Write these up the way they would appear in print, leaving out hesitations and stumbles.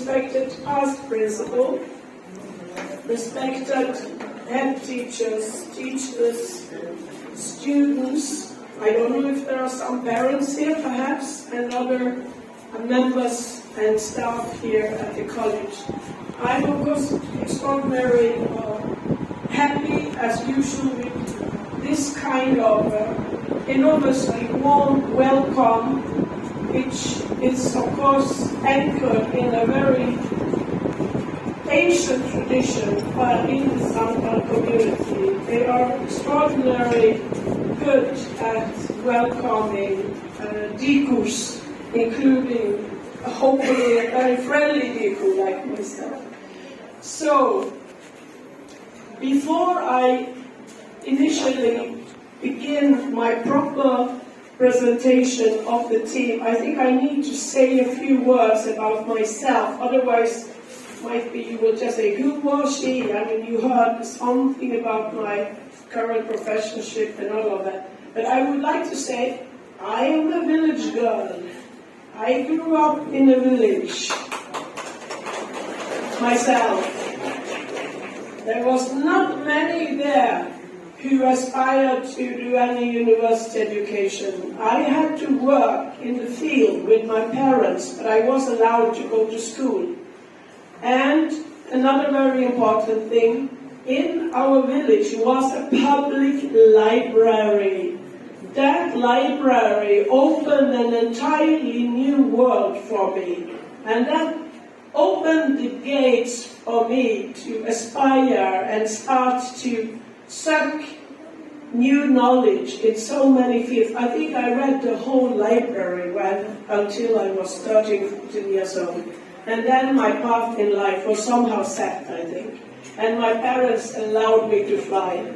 respected past principal, respected head teachers, students. I don't know if there are some parents here, perhaps, and other members and staff here at the college. I'm, of course, extraordinarily happy, as usual, with this kind of enormously warm welcome, which is, of course, anchored in a very ancient tradition in the Santal community. They are extraordinarily good at welcoming Dikus, including hopefully a very friendly Diku like myself. So, before I initially begin my proper presentation of the team, I think I need to say a few words about myself. Otherwise, might be you will just say, who was she? I mean, you heard something about my current professorship and all of that. But I would like to say, I am a village girl. I grew up in a village myself. There was not many there who aspired to do any university education. I had to work in the field with my parents, but I was allowed to go to school. And another very important thing, in our village was a public library. That library opened an entirely new world for me. And that opened the gates for me to aspire and start to suck new knowledge in so many fields. I think I read the whole library until I was 13, 14 years old. And then my path in life was somehow set, I think. And my parents allowed me to fly.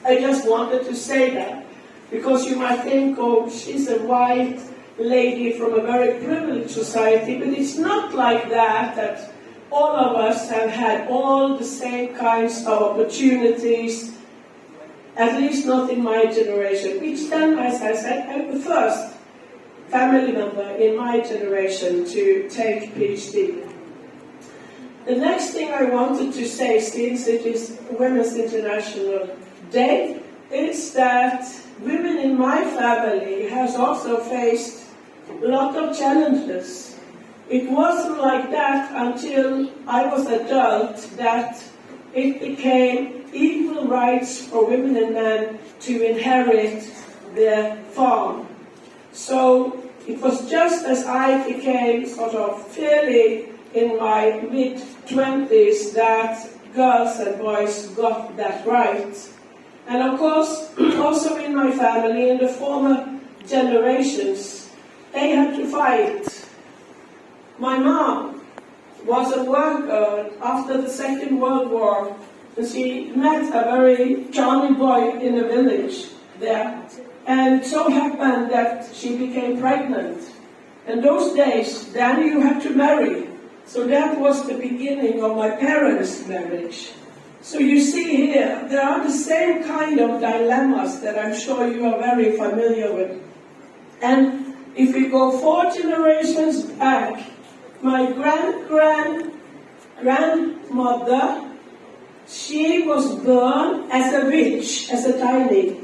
I just wanted to say that, because you might think, oh, she's a white lady from a very privileged society, but it's not like that all of us have had all the same kinds of opportunities, at least not in my generation, which then, as I said, I'm the first family member in my generation to take PhD. The next thing I wanted to say, since it is Women's International Day, is that women in my family has also faced a lot of challenges. It wasn't like that until I was adult that it became equal rights for women and men to inherit their farm. So it was just as I became sort of fairly in my mid-20s that girls and boys got that right. And of course, also in my family, in the former generations, they had to fight. My mom was a worker after the Second World War, and she met a very charming boy in a village there. And it so happened that she became pregnant. And those days, then you had to marry. So that was the beginning of my parents' marriage. So you see here, there are the same kind of dilemmas that I'm sure you are very familiar with. And if we go 4 generations back, my grandmother, she was born as a witch, as a tiny.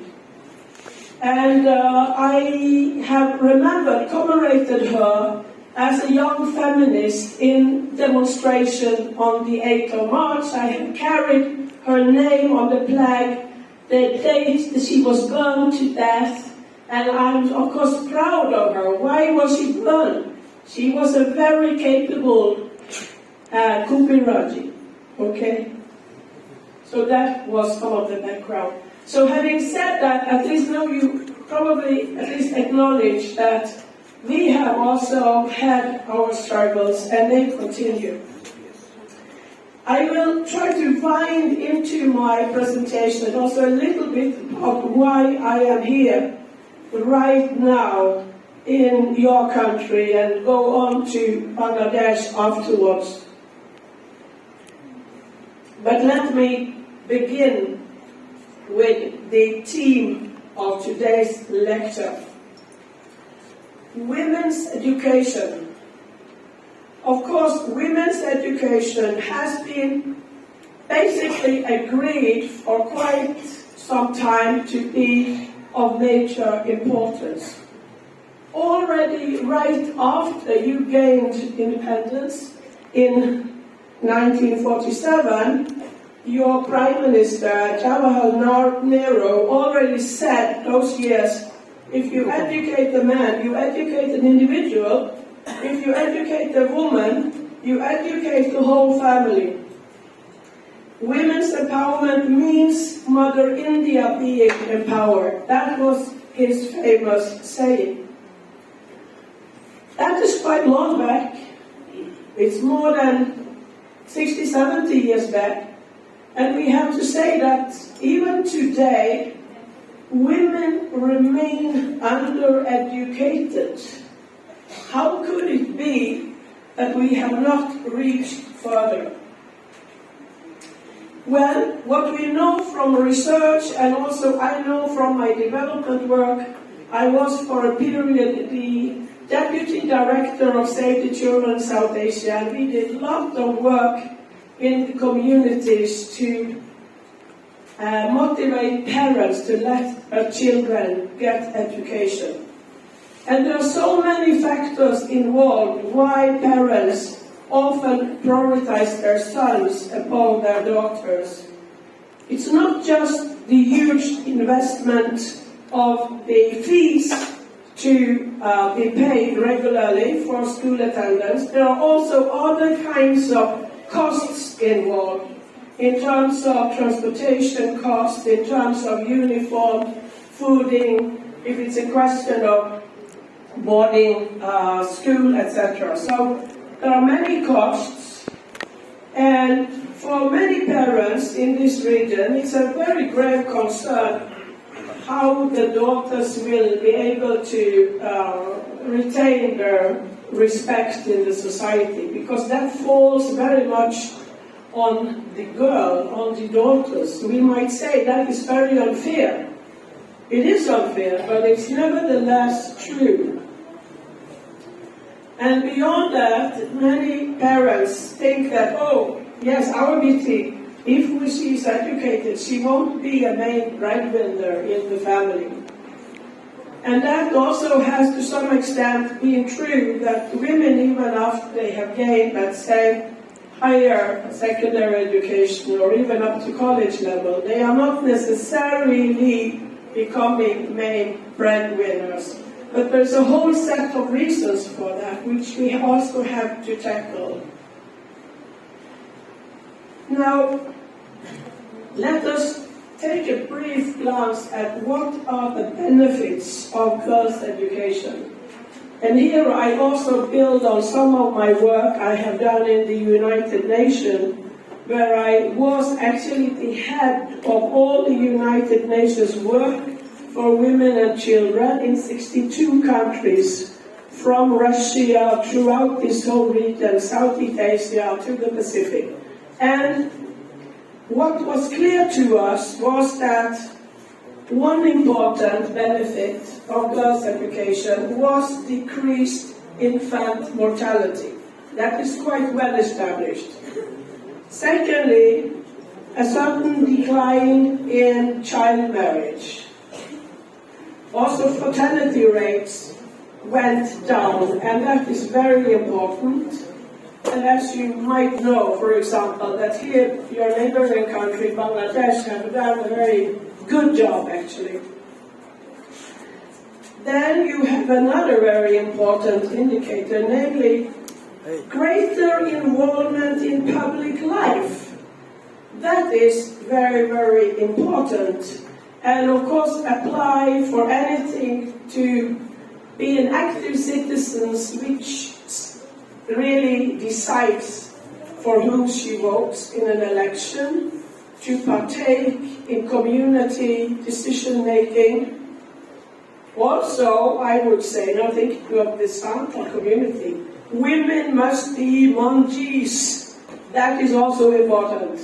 And I have commemorated her as a young feminist in demonstration on the 8th of March. I have carried her name on the flag the date that she was burned to death, and I'm of course proud of her. Why was she burned? She was a very capable Kupiraji, okay? So that was some of the background. So having said that, at least now you probably at least acknowledge that we have also had our struggles and they continue. I will try to wind into my presentation also a little bit of why I am here right now in your country and go on to Bangladesh afterwards. But let me begin with the theme of today's lecture. Women's education. Of course, women's education has been basically agreed for quite some time to be of major importance. Already right after you gained independence in 1947, your Prime Minister, Jawaharlal Nehru, already said those years, if you educate the man, you educate an individual. If you educate the woman, you educate the whole family. Women's empowerment means Mother India being empowered. That was his famous saying. That is quite long back. It's more than 60, 70 years back. And we have to say that even today, women remain undereducated. How could it be that we have not reached further? Well, what we know from research, and also I know from my development work, I was for a period the Deputy Director of Save the Children in South Asia, and we did a lot of work in the communities to motivate parents to let their children get education. And there are so many factors involved why parents often prioritize their sons above their daughters. It's not just the huge investment of the fees to be paid regularly for school attendance. There are also other kinds of costs involved in terms of transportation costs, in terms of uniform, fooding, if it's a question of boarding, school, etc. So there are many costs, and for many parents in this region, it's a very grave concern how the daughters will be able to retain their respect in the society, because that falls very much on the girl, on the daughters. We might say that is very unfair. It is unfair, but it's nevertheless true. And beyond that, many parents think that, oh, yes, our Biti, if she is educated, she won't be a main breadwinner in the family. And that also has to some extent been true, that women, even after they have gained, let's say, higher secondary education or even up to college level, they are not necessarily becoming main breadwinners. But there's a whole set of reasons for that, which we also have to tackle. Now, let us take a brief glance at what are the benefits of girls' education. And here I also build on some of my work I have done in the United Nations, where I was actually the head of all the United Nations work for women and children in 62 countries, from Russia throughout this whole region, Southeast Asia to the Pacific. And what was clear to us was that one important benefit of girls' education was decreased infant mortality. That is quite well established. Secondly, a certain decline in child marriage. Also, fertility rates went down, and that is very important. And as you might know, for example, that here, your neighboring country, Bangladesh, have done a very good job, actually. Then you have another very important indicator, namely greater involvement in public life. That is very, very important. And of course, apply for anything to be an active citizen, which really decides for whom she votes in an election, to partake in community decision-making. Also, I would say, now thinking of the Santa community, women must be monjis. That is also important.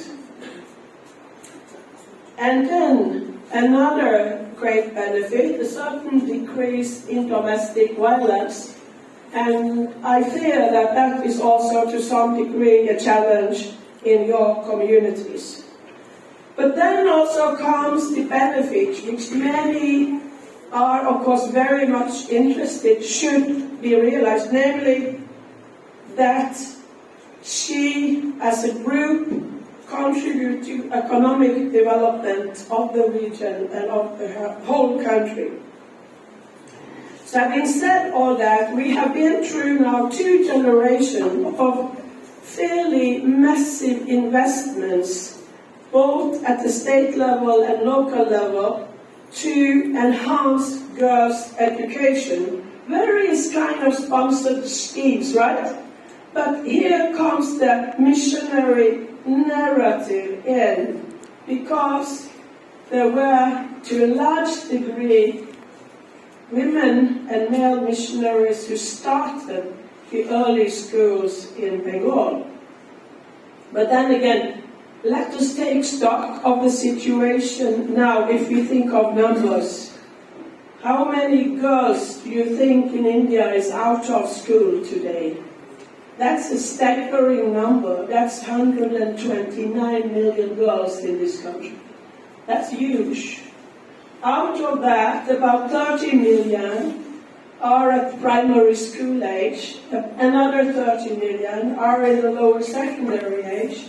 And then another great benefit, a certain decrease in domestic violence. And I fear that that is also to some degree a challenge in your communities. But then also comes the benefit, which many are, of course, very much interested, should be realized, namely that she, as a group, contribute to economic development of the region and of the whole country. So having said all that, we have been through now 2 generations of fairly massive investments, both at the state level and local level, to enhance girls' education. Various kind of sponsored schemes, right? But here comes the missionary narrative in, because there were, to a large degree, women and male missionaries who started the early schools in Bengal. But then again, let us take stock of the situation now if we think of numbers. How many girls do you think in India is out of school today? That's a staggering number. That's 129 million girls in this country. That's huge. Out of that, about 30 million are at primary school age, another 30 million are in the lower secondary age,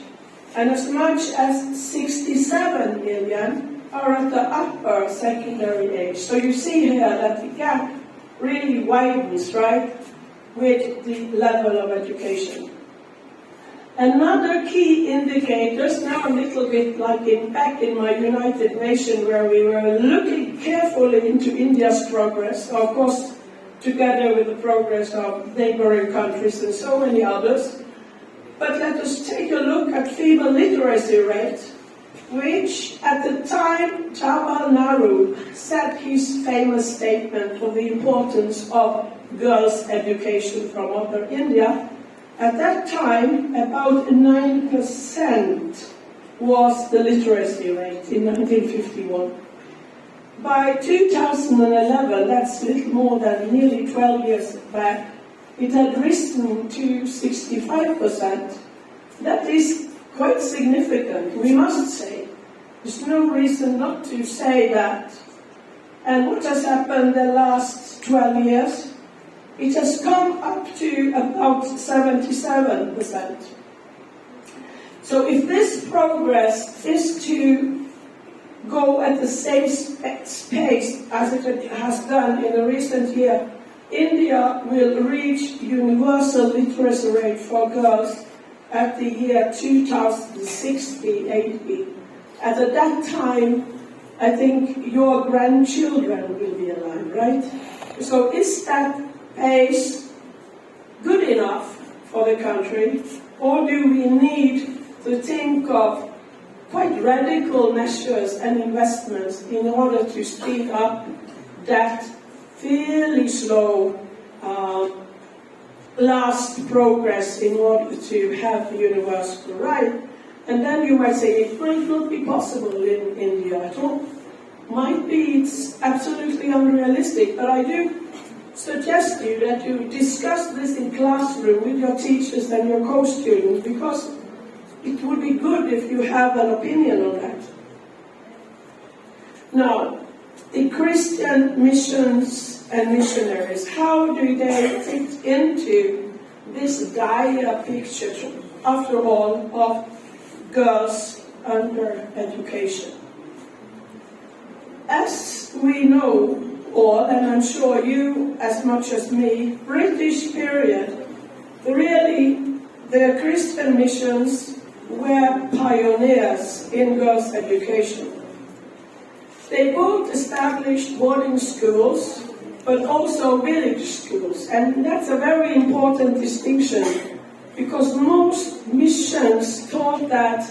and as much as 67 million are at the upper secondary age. So you see here that the gap really widens, right, with the level of education. Another key indicators, now a little bit like back in my United Nations, where we were looking carefully into India's progress, of course, together with the progress of neighboring countries and so many others. But let us take a look at female literacy rate, which at the time Jawaharlal Nehru said his famous statement of the importance of girls' education from Mother India. At that time, about 9% was the literacy rate in 1951. By 2011, that's a little more than nearly 12 years back, it had risen to 65%. That is quite significant, we must say. There's no reason not to say that. And what has happened the last 12 years? It has come up to about 77%. So if this progress is to go at the same pace as it has done in the recent year, India will reach universal literacy rate for girls at the year 2060-80. At that time, I think your grandchildren will be alive, right? So is that pace good enough for the country, or do we need to think of quite radical measures and investments in order to speed up that fairly slow last progress in order to have universal right? And then you might say it might not be possible in India at all. Might be it's absolutely unrealistic, but I do suggest you that you discuss this in classroom with your teachers and your co-students, because it would be good if you have an opinion on that. Now, the Christian missions and missionaries, how do they fit into this dire picture, after all, of girls under education? As we know all, and I'm sure you as much as me, British period, really the Christian missions were pioneers in girls' education. They both established boarding schools, but also village schools, and that's a very important distinction, because most missions taught that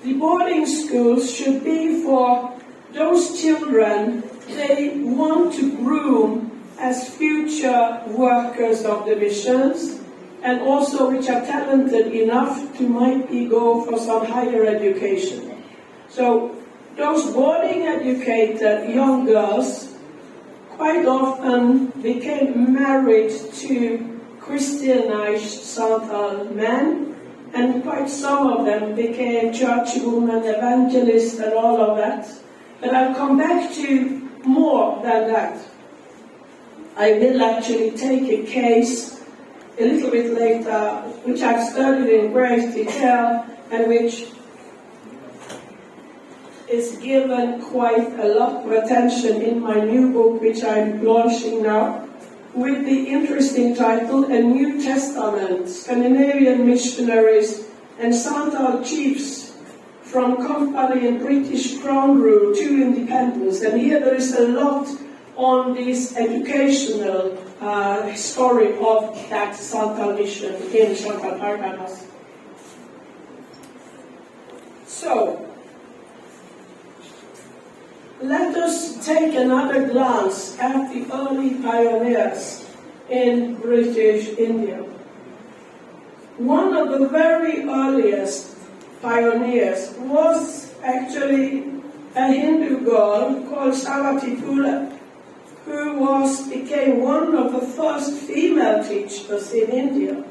the boarding schools should be for those children they want to groom as future workers of the missions, and also which are talented enough to might go for some higher education. So those boarding educated young girls quite often became married to Christianized Santal men, and quite some of them became churchwomen, evangelists, and all of that. But I'll come back to more than that. I will actually take a case a little bit later, which I've studied in great detail, and which is given quite a lot of attention in my new book, which I'm launching now, with the interesting title, A New Testament, Scandinavian Missionaries and Santal Chiefs from Company and British Crown Rule to Independence. And here there is a lot on this educational story of that Santal mission in Santal Parganas. So, let us take another glance at the early pioneers in British India. One of the very earliest pioneers was actually a Hindu girl called Savati Phule, who became one of the first female teachers in India.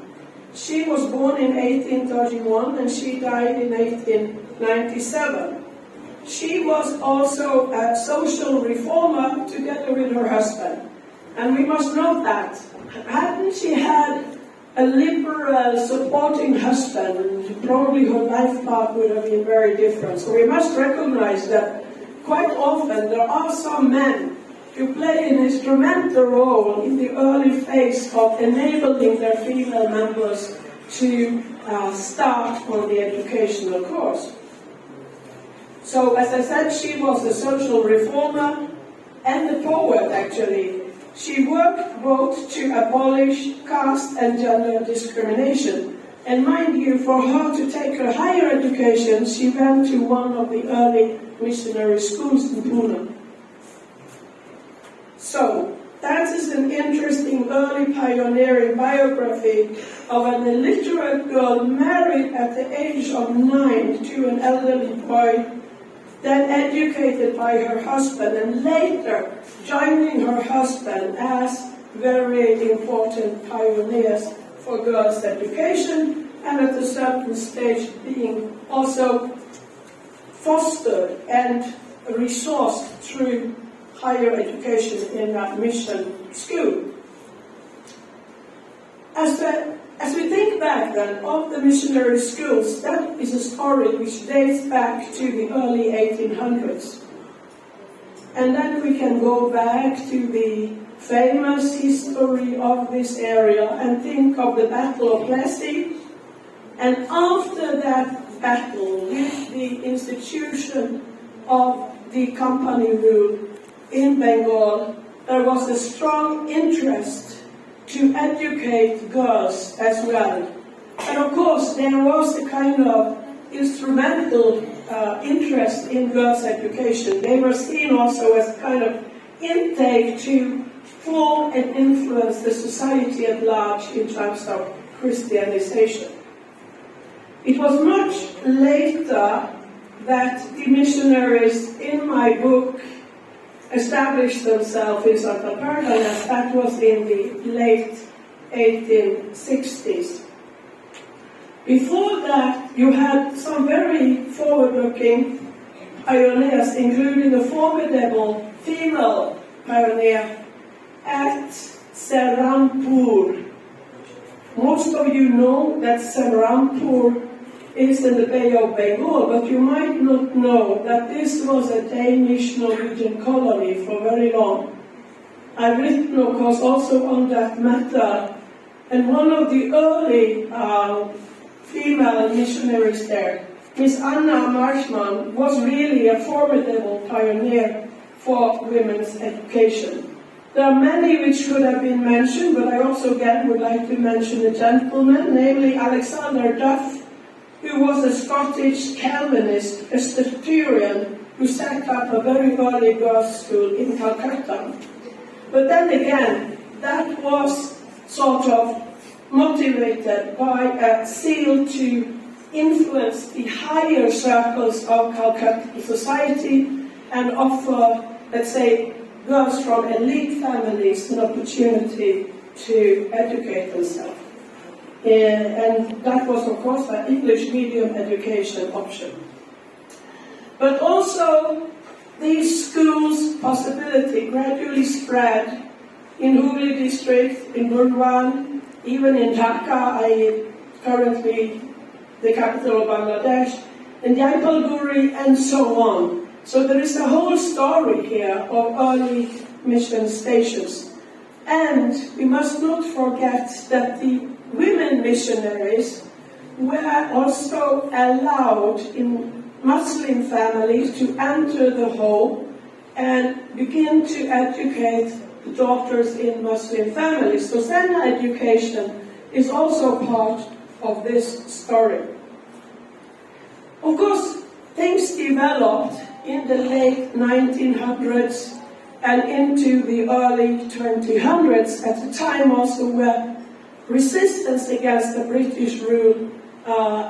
She was born in 1831 and she died in 1897. She was also a social reformer together with her husband. And we must note that. Hadn't she had a liberal supporting husband, probably her life path would have been very different. So we must recognize that quite often there are some men who play an instrumental role in the early phase of enabling their female members to start on the educational course. So, as I said, she was a social reformer and a poet, actually. She worked both to abolish caste and gender discrimination. And mind you, for her to take her higher education, she went to one of the early missionary schools in Pune. So, that is an interesting early pioneering biography of an illiterate girl married at the age of 9 to an elderly boy, then educated by her husband, and later joining her husband as very important pioneers for girls' education, and at a certain stage being also fostered and resourced through higher education in that mission school. As we think back then of the missionary schools, that is a story which dates back to the early 1800s. And then we can go back to the famous history of this area and think of the Battle of Plassey. And after that battle, with the institution of the company rule in Bengal, there was a strong interest to educate girls as well. And of course, there was a kind of instrumental interest in girls' education. They were seen also as a kind of intake to form and influence the society at large in terms of Christianization. It was much later that the missionaries in my book established themselves in Santal Parganas. That was in the late 1860s. Before that, you had some very forward-looking pioneers, including a formidable female pioneer at Serampur. Most of you know that Serampur is in the Bay of Bengal, but you might not know that this was a Danish-Norwegian colony for very long. I've written, of course, also on that matter, and one of the early female missionaries there, Miss Anna Marshman, was really a formidable pioneer for women's education. There are many which could have been mentioned, but I also again would like to mention a gentleman, namely Alexander Duff, who was a Scottish Calvinist, a Presbyterian, who set up a very early girls' school in Calcutta. But then again, that was sort of motivated by a zeal to influence the higher circles of Calcutta society and offer, let's say, girls from elite families an opportunity to educate themselves. and that was, of course, an English medium education option. But also, these schools' possibility gradually spread in Hooghly district, in Burdwan, even in Dhaka, currently the capital of Bangladesh, in Jaisalmer, and so on. So there is a whole story here of early mission stations. And we must not forget that the women missionaries were also allowed in Muslim families to enter the home and begin to educate the daughters in Muslim families. So Sena education is also part of this story. Of course, things developed in the late 1900s and into the early 2000s, at the time also where resistance against the British rule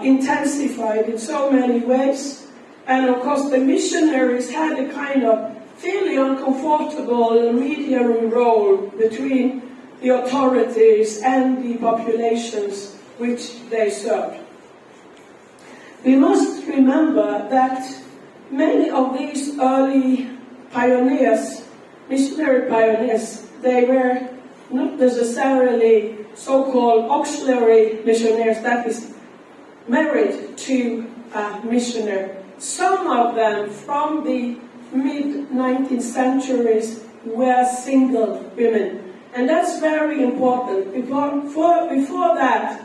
intensified in so many ways. And of course the missionaries had a kind of fairly uncomfortable mediator role between the authorities and the populations which they served. We must remember that many of these early pioneers, missionary pioneers, they were not necessarily so-called auxiliary missionaries, that is, married to a missionary. Some of them from the mid-19th centuries were single women. And that's very important. Before that,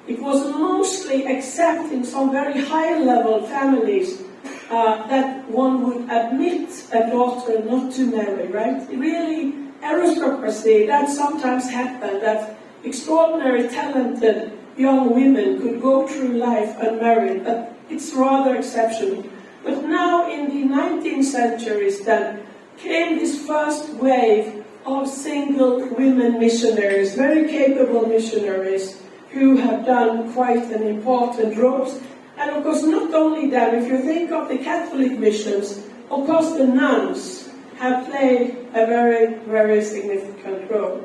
it was mostly except in some very high-level families that one would admit a daughter not to marry, right? Really, aristocracy, that sometimes happened, that extraordinary talented young women could go through life unmarried, but it's rather exceptional. But now in the 19th centuries then came this first wave of single women missionaries, very capable missionaries who have done quite an important role. And of course not only that, if you think of the Catholic missions, of course the nuns have played a very, very significant role.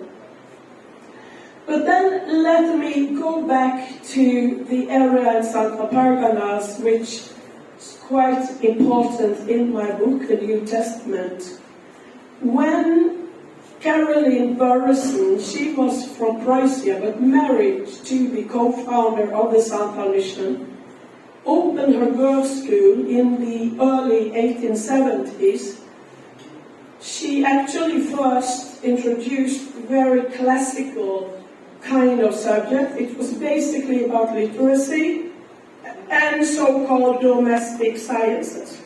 But then let me go back to the area in Santa Parganas, which is quite important in my book, The New Testament. When Caroline Burrison, she was from Prussia, but married to the co-founder of the Santa Mission, opened her girls' school in the early 1870s, she actually first introduced very classical kind of subject. It was basically about literacy and so-called domestic sciences.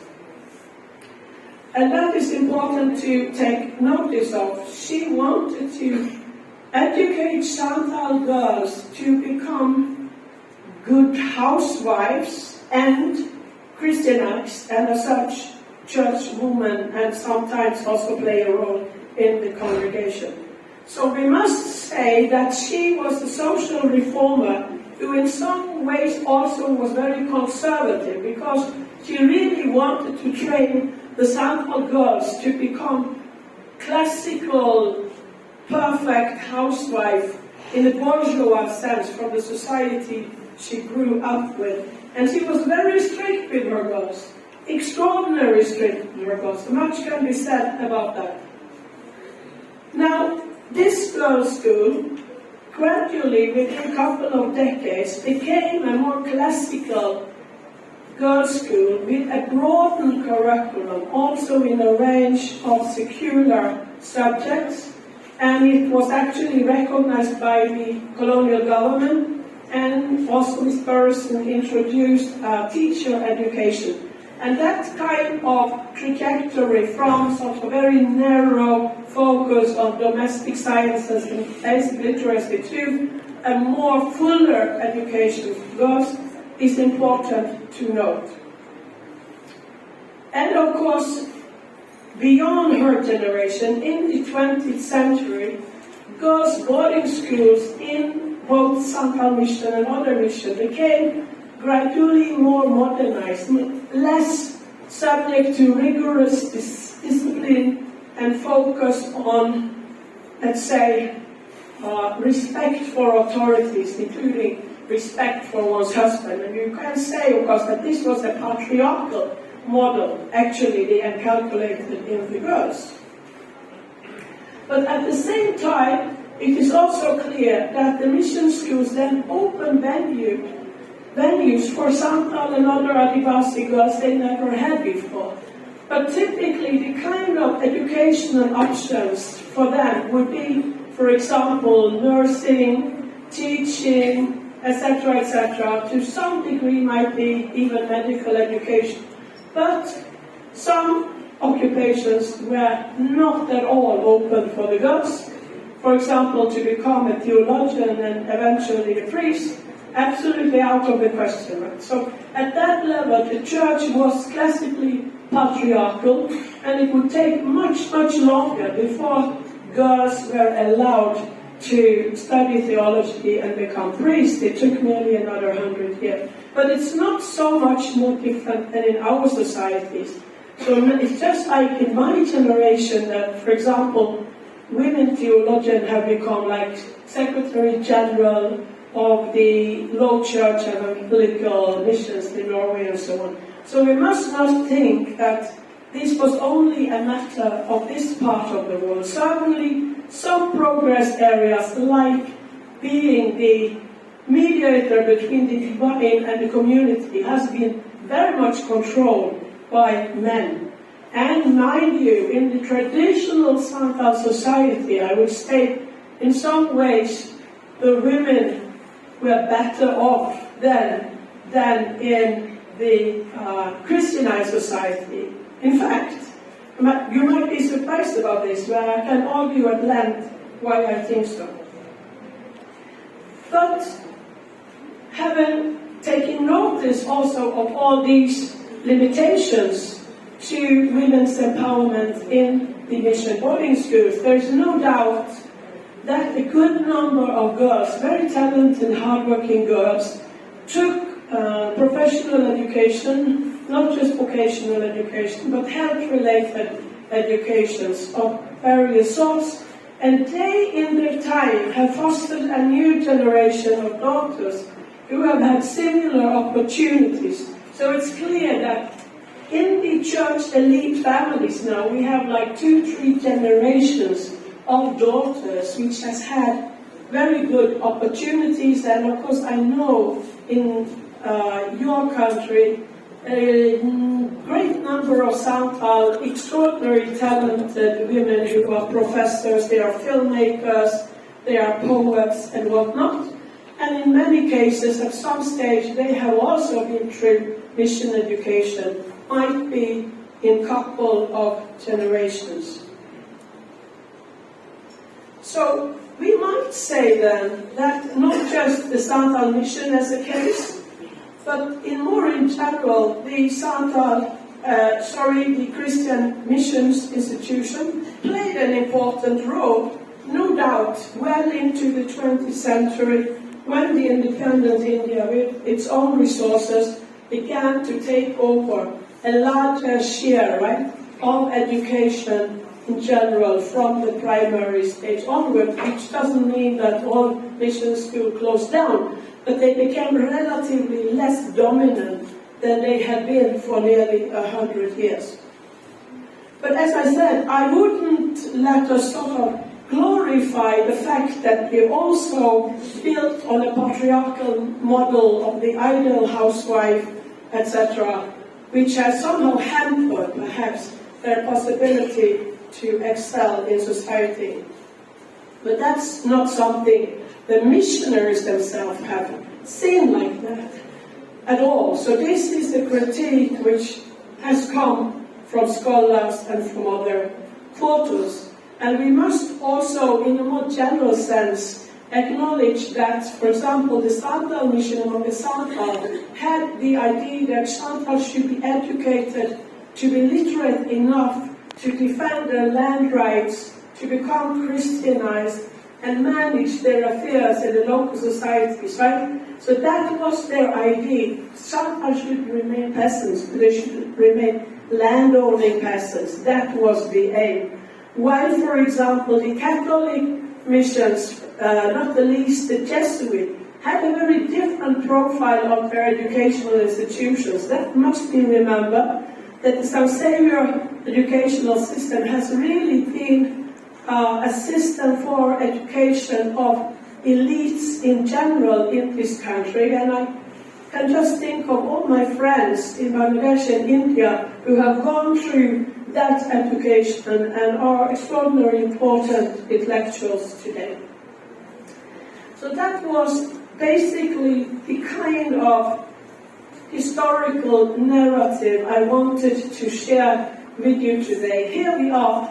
And that is important to take notice of. She wanted to educate Santal girls to become good housewives and Christianized, and as such, church women, and sometimes also play a role in the congregation. So we must say that she was a social reformer who in some ways also was very conservative, because she really wanted to train the Santal girls to become classical, perfect housewife in a bourgeois sense from the society she grew up with. And she was very strict with her girls, extraordinarily strict with her girls. Much can be said about that. Now, this girls' school gradually, within a couple of decades, became a more classical girls' school with a broadened curriculum, also in a range of secular subjects, and it was actually recognized by the colonial government, and also Ms. Burrison introduced teacher education. And that kind of trajectory from sort of very narrow focus on domestic sciences and basic literacy to a more fuller education for girls is important to note. And of course, beyond her generation, in the 20th century, girls' boarding schools in both Santal Mission and other missions became gradually more modernized, less subject to rigorous discipline and focus on, let's say, respect for authorities, including respect for one's husband. And you can say, of course, that this was a patriarchal model, actually, they had calculated in the girls. But at the same time, it is also clear that the mission schools then open venues for Santal and other Adivasi girls they never had before. But typically, the kind of educational options for them would be, for example, nursing, teaching, etc., to some degree might be even medical education. But some occupations were not at all open for the girls. For example, to become a theologian and eventually a priest, absolutely out of the question. Right? So at that level, the church was classically patriarchal, and it would take much, much longer before girls were allowed to study theology and become priests. It took nearly another 100 years. But it's not so much more different than in our societies. So it's just like in my generation that, for example, women theologians have become like Secretary General of the Low Church and Evangelical Missions in Norway and so on. So we must not think that this was only a matter of this part of the world. Certainly, some progress areas like being the mediator between the divine and the community has been very much controlled by men. And mind you, in the traditional Santal society, I would say, in some ways, the women were better off than in the Christianized society. In fact, you might be surprised about this, but I can argue at length why I think so. But having taken notice also of all these limitations to women's empowerment in the mission boarding schools, there is no doubt that a good number of girls, very talented, hardworking girls, took professional education, not just vocational education, but health-related educations of various sorts, and they, in their time, have fostered a new generation of daughters who have had similar opportunities. So it's clear that in the church elite families now, we have like 2-3 generations of daughters which has had very good opportunities. And of course, I know in your country, a great number of Santal, extraordinary talented women who are professors, they are filmmakers, they are poets and whatnot. And in many cases, at some stage, they have also been through mission education, might be in a couple of generations. So we might say then that not just the Santal mission as a case, but more in general, the the Christian missions institution played an important role, no doubt, well into the 20th century, when the independent India, with its own resources, began to take over a larger share, right, of education in general from the primary stage onward, which doesn't mean that all mission schools closed down, but they became relatively less dominant than they had been for nearly 100 years. But as I said, I wouldn't let us sort of glorify the fact that we also built on a patriarchal model of the ideal housewife, etc., which has somehow hampered, perhaps, their possibility to excel in society. But that's not something the missionaries themselves have seen like that at all. So this is the critique which has come from scholars and from other quarters. And we must also, in a more general sense, acknowledge that, for example, the Santal mission among the Santal had the idea that Santal should be educated to be literate enough to defend their land rights, to become Christianized, and manage their affairs in the local societies, right? So that was their idea. Santal should remain peasants, they should remain landowning peasants. That was the aim. While, for example, the Catholic missions, not the least the Jesuit, had a very different profile of their educational institutions. That must be remembered, that the San Xavier educational system has really been a system for education of elites in general in this country, and I can just think of all my friends in Bangladesh and India who have gone through that education and are extraordinarily important intellectuals today. So that was basically the kind of historical narrative I wanted to share with you today. Here we are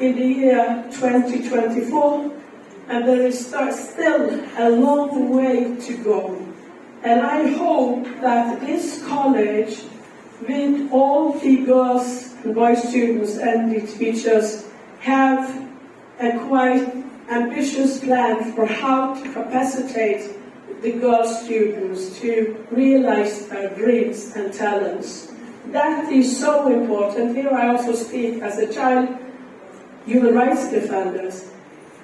in the year 2024, and there is still a long way to go. And I hope that this college, with all the girls and boys students and the teachers, have a quite ambitious plan for how to capacitate the girl students to realize their dreams and talents. That is so important. Here I also speak as a child human rights defender.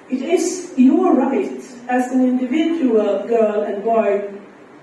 It is your right as an individual girl and boy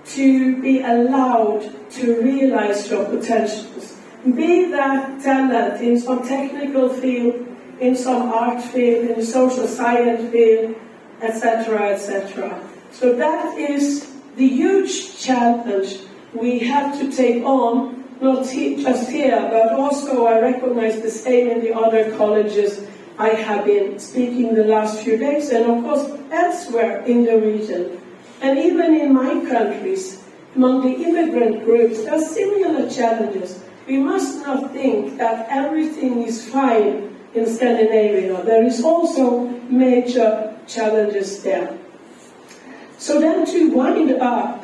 to be allowed to realize your potentials. Be that talent in some technical field, in some art field, in the social science field, etc., etc. So that is the huge challenge we have to take on, not just here, but also I recognize the same in the other colleges I have been speaking the last few days, and of course elsewhere in the region. And even in my countries, among the immigrant groups, there are similar challenges. We must not think that everything is fine in Scandinavia. There is also major challenges there. So then to wind up,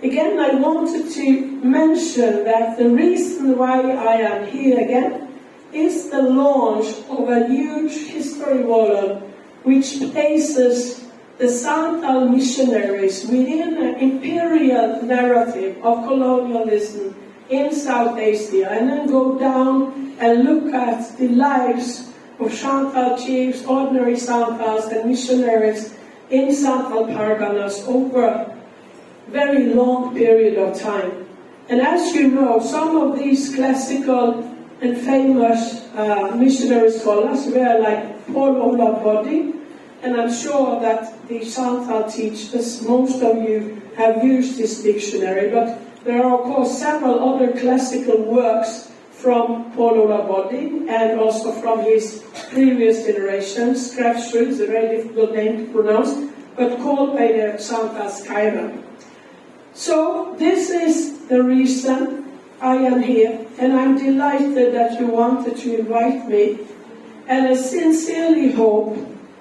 again I wanted to mention that the reason why I am here again is the launch of a huge history wall which places the Santal missionaries within an imperial narrative of colonialism in South Asia, and then go down and look at the lives of Santal chiefs, ordinary Santals and missionaries in Santal Parganas over a very long period of time. And as you know, some of these classical and famous missionary scholars were like Paul Olof Body, and I'm sure that the Santal teachers, most of you have used this dictionary, but there are of course several other classical works from Paul Olof Body and also from his previous generations. Skrefsrud is a very difficult name to pronounce, but called by the Santal Skyra. So this is the reason I am here, and I'm delighted that you wanted to invite me, and I sincerely hope,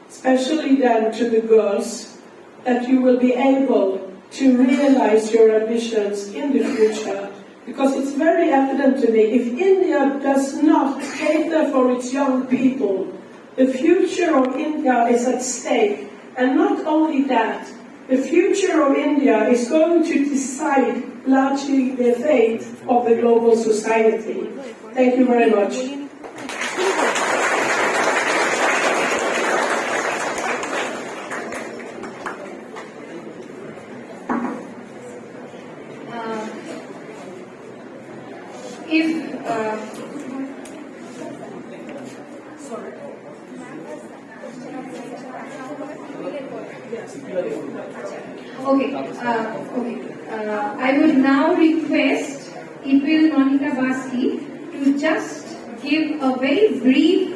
especially then to the girls, that you will be able to realize your ambitions in the future. Because it's very evident to me, if India does not cater for its young people, the future of India is at stake. And not only that, the future of India is going to decide largely the fate of the global society. Thank you very much. I would now request Ipil Monica Baski to just give a very brief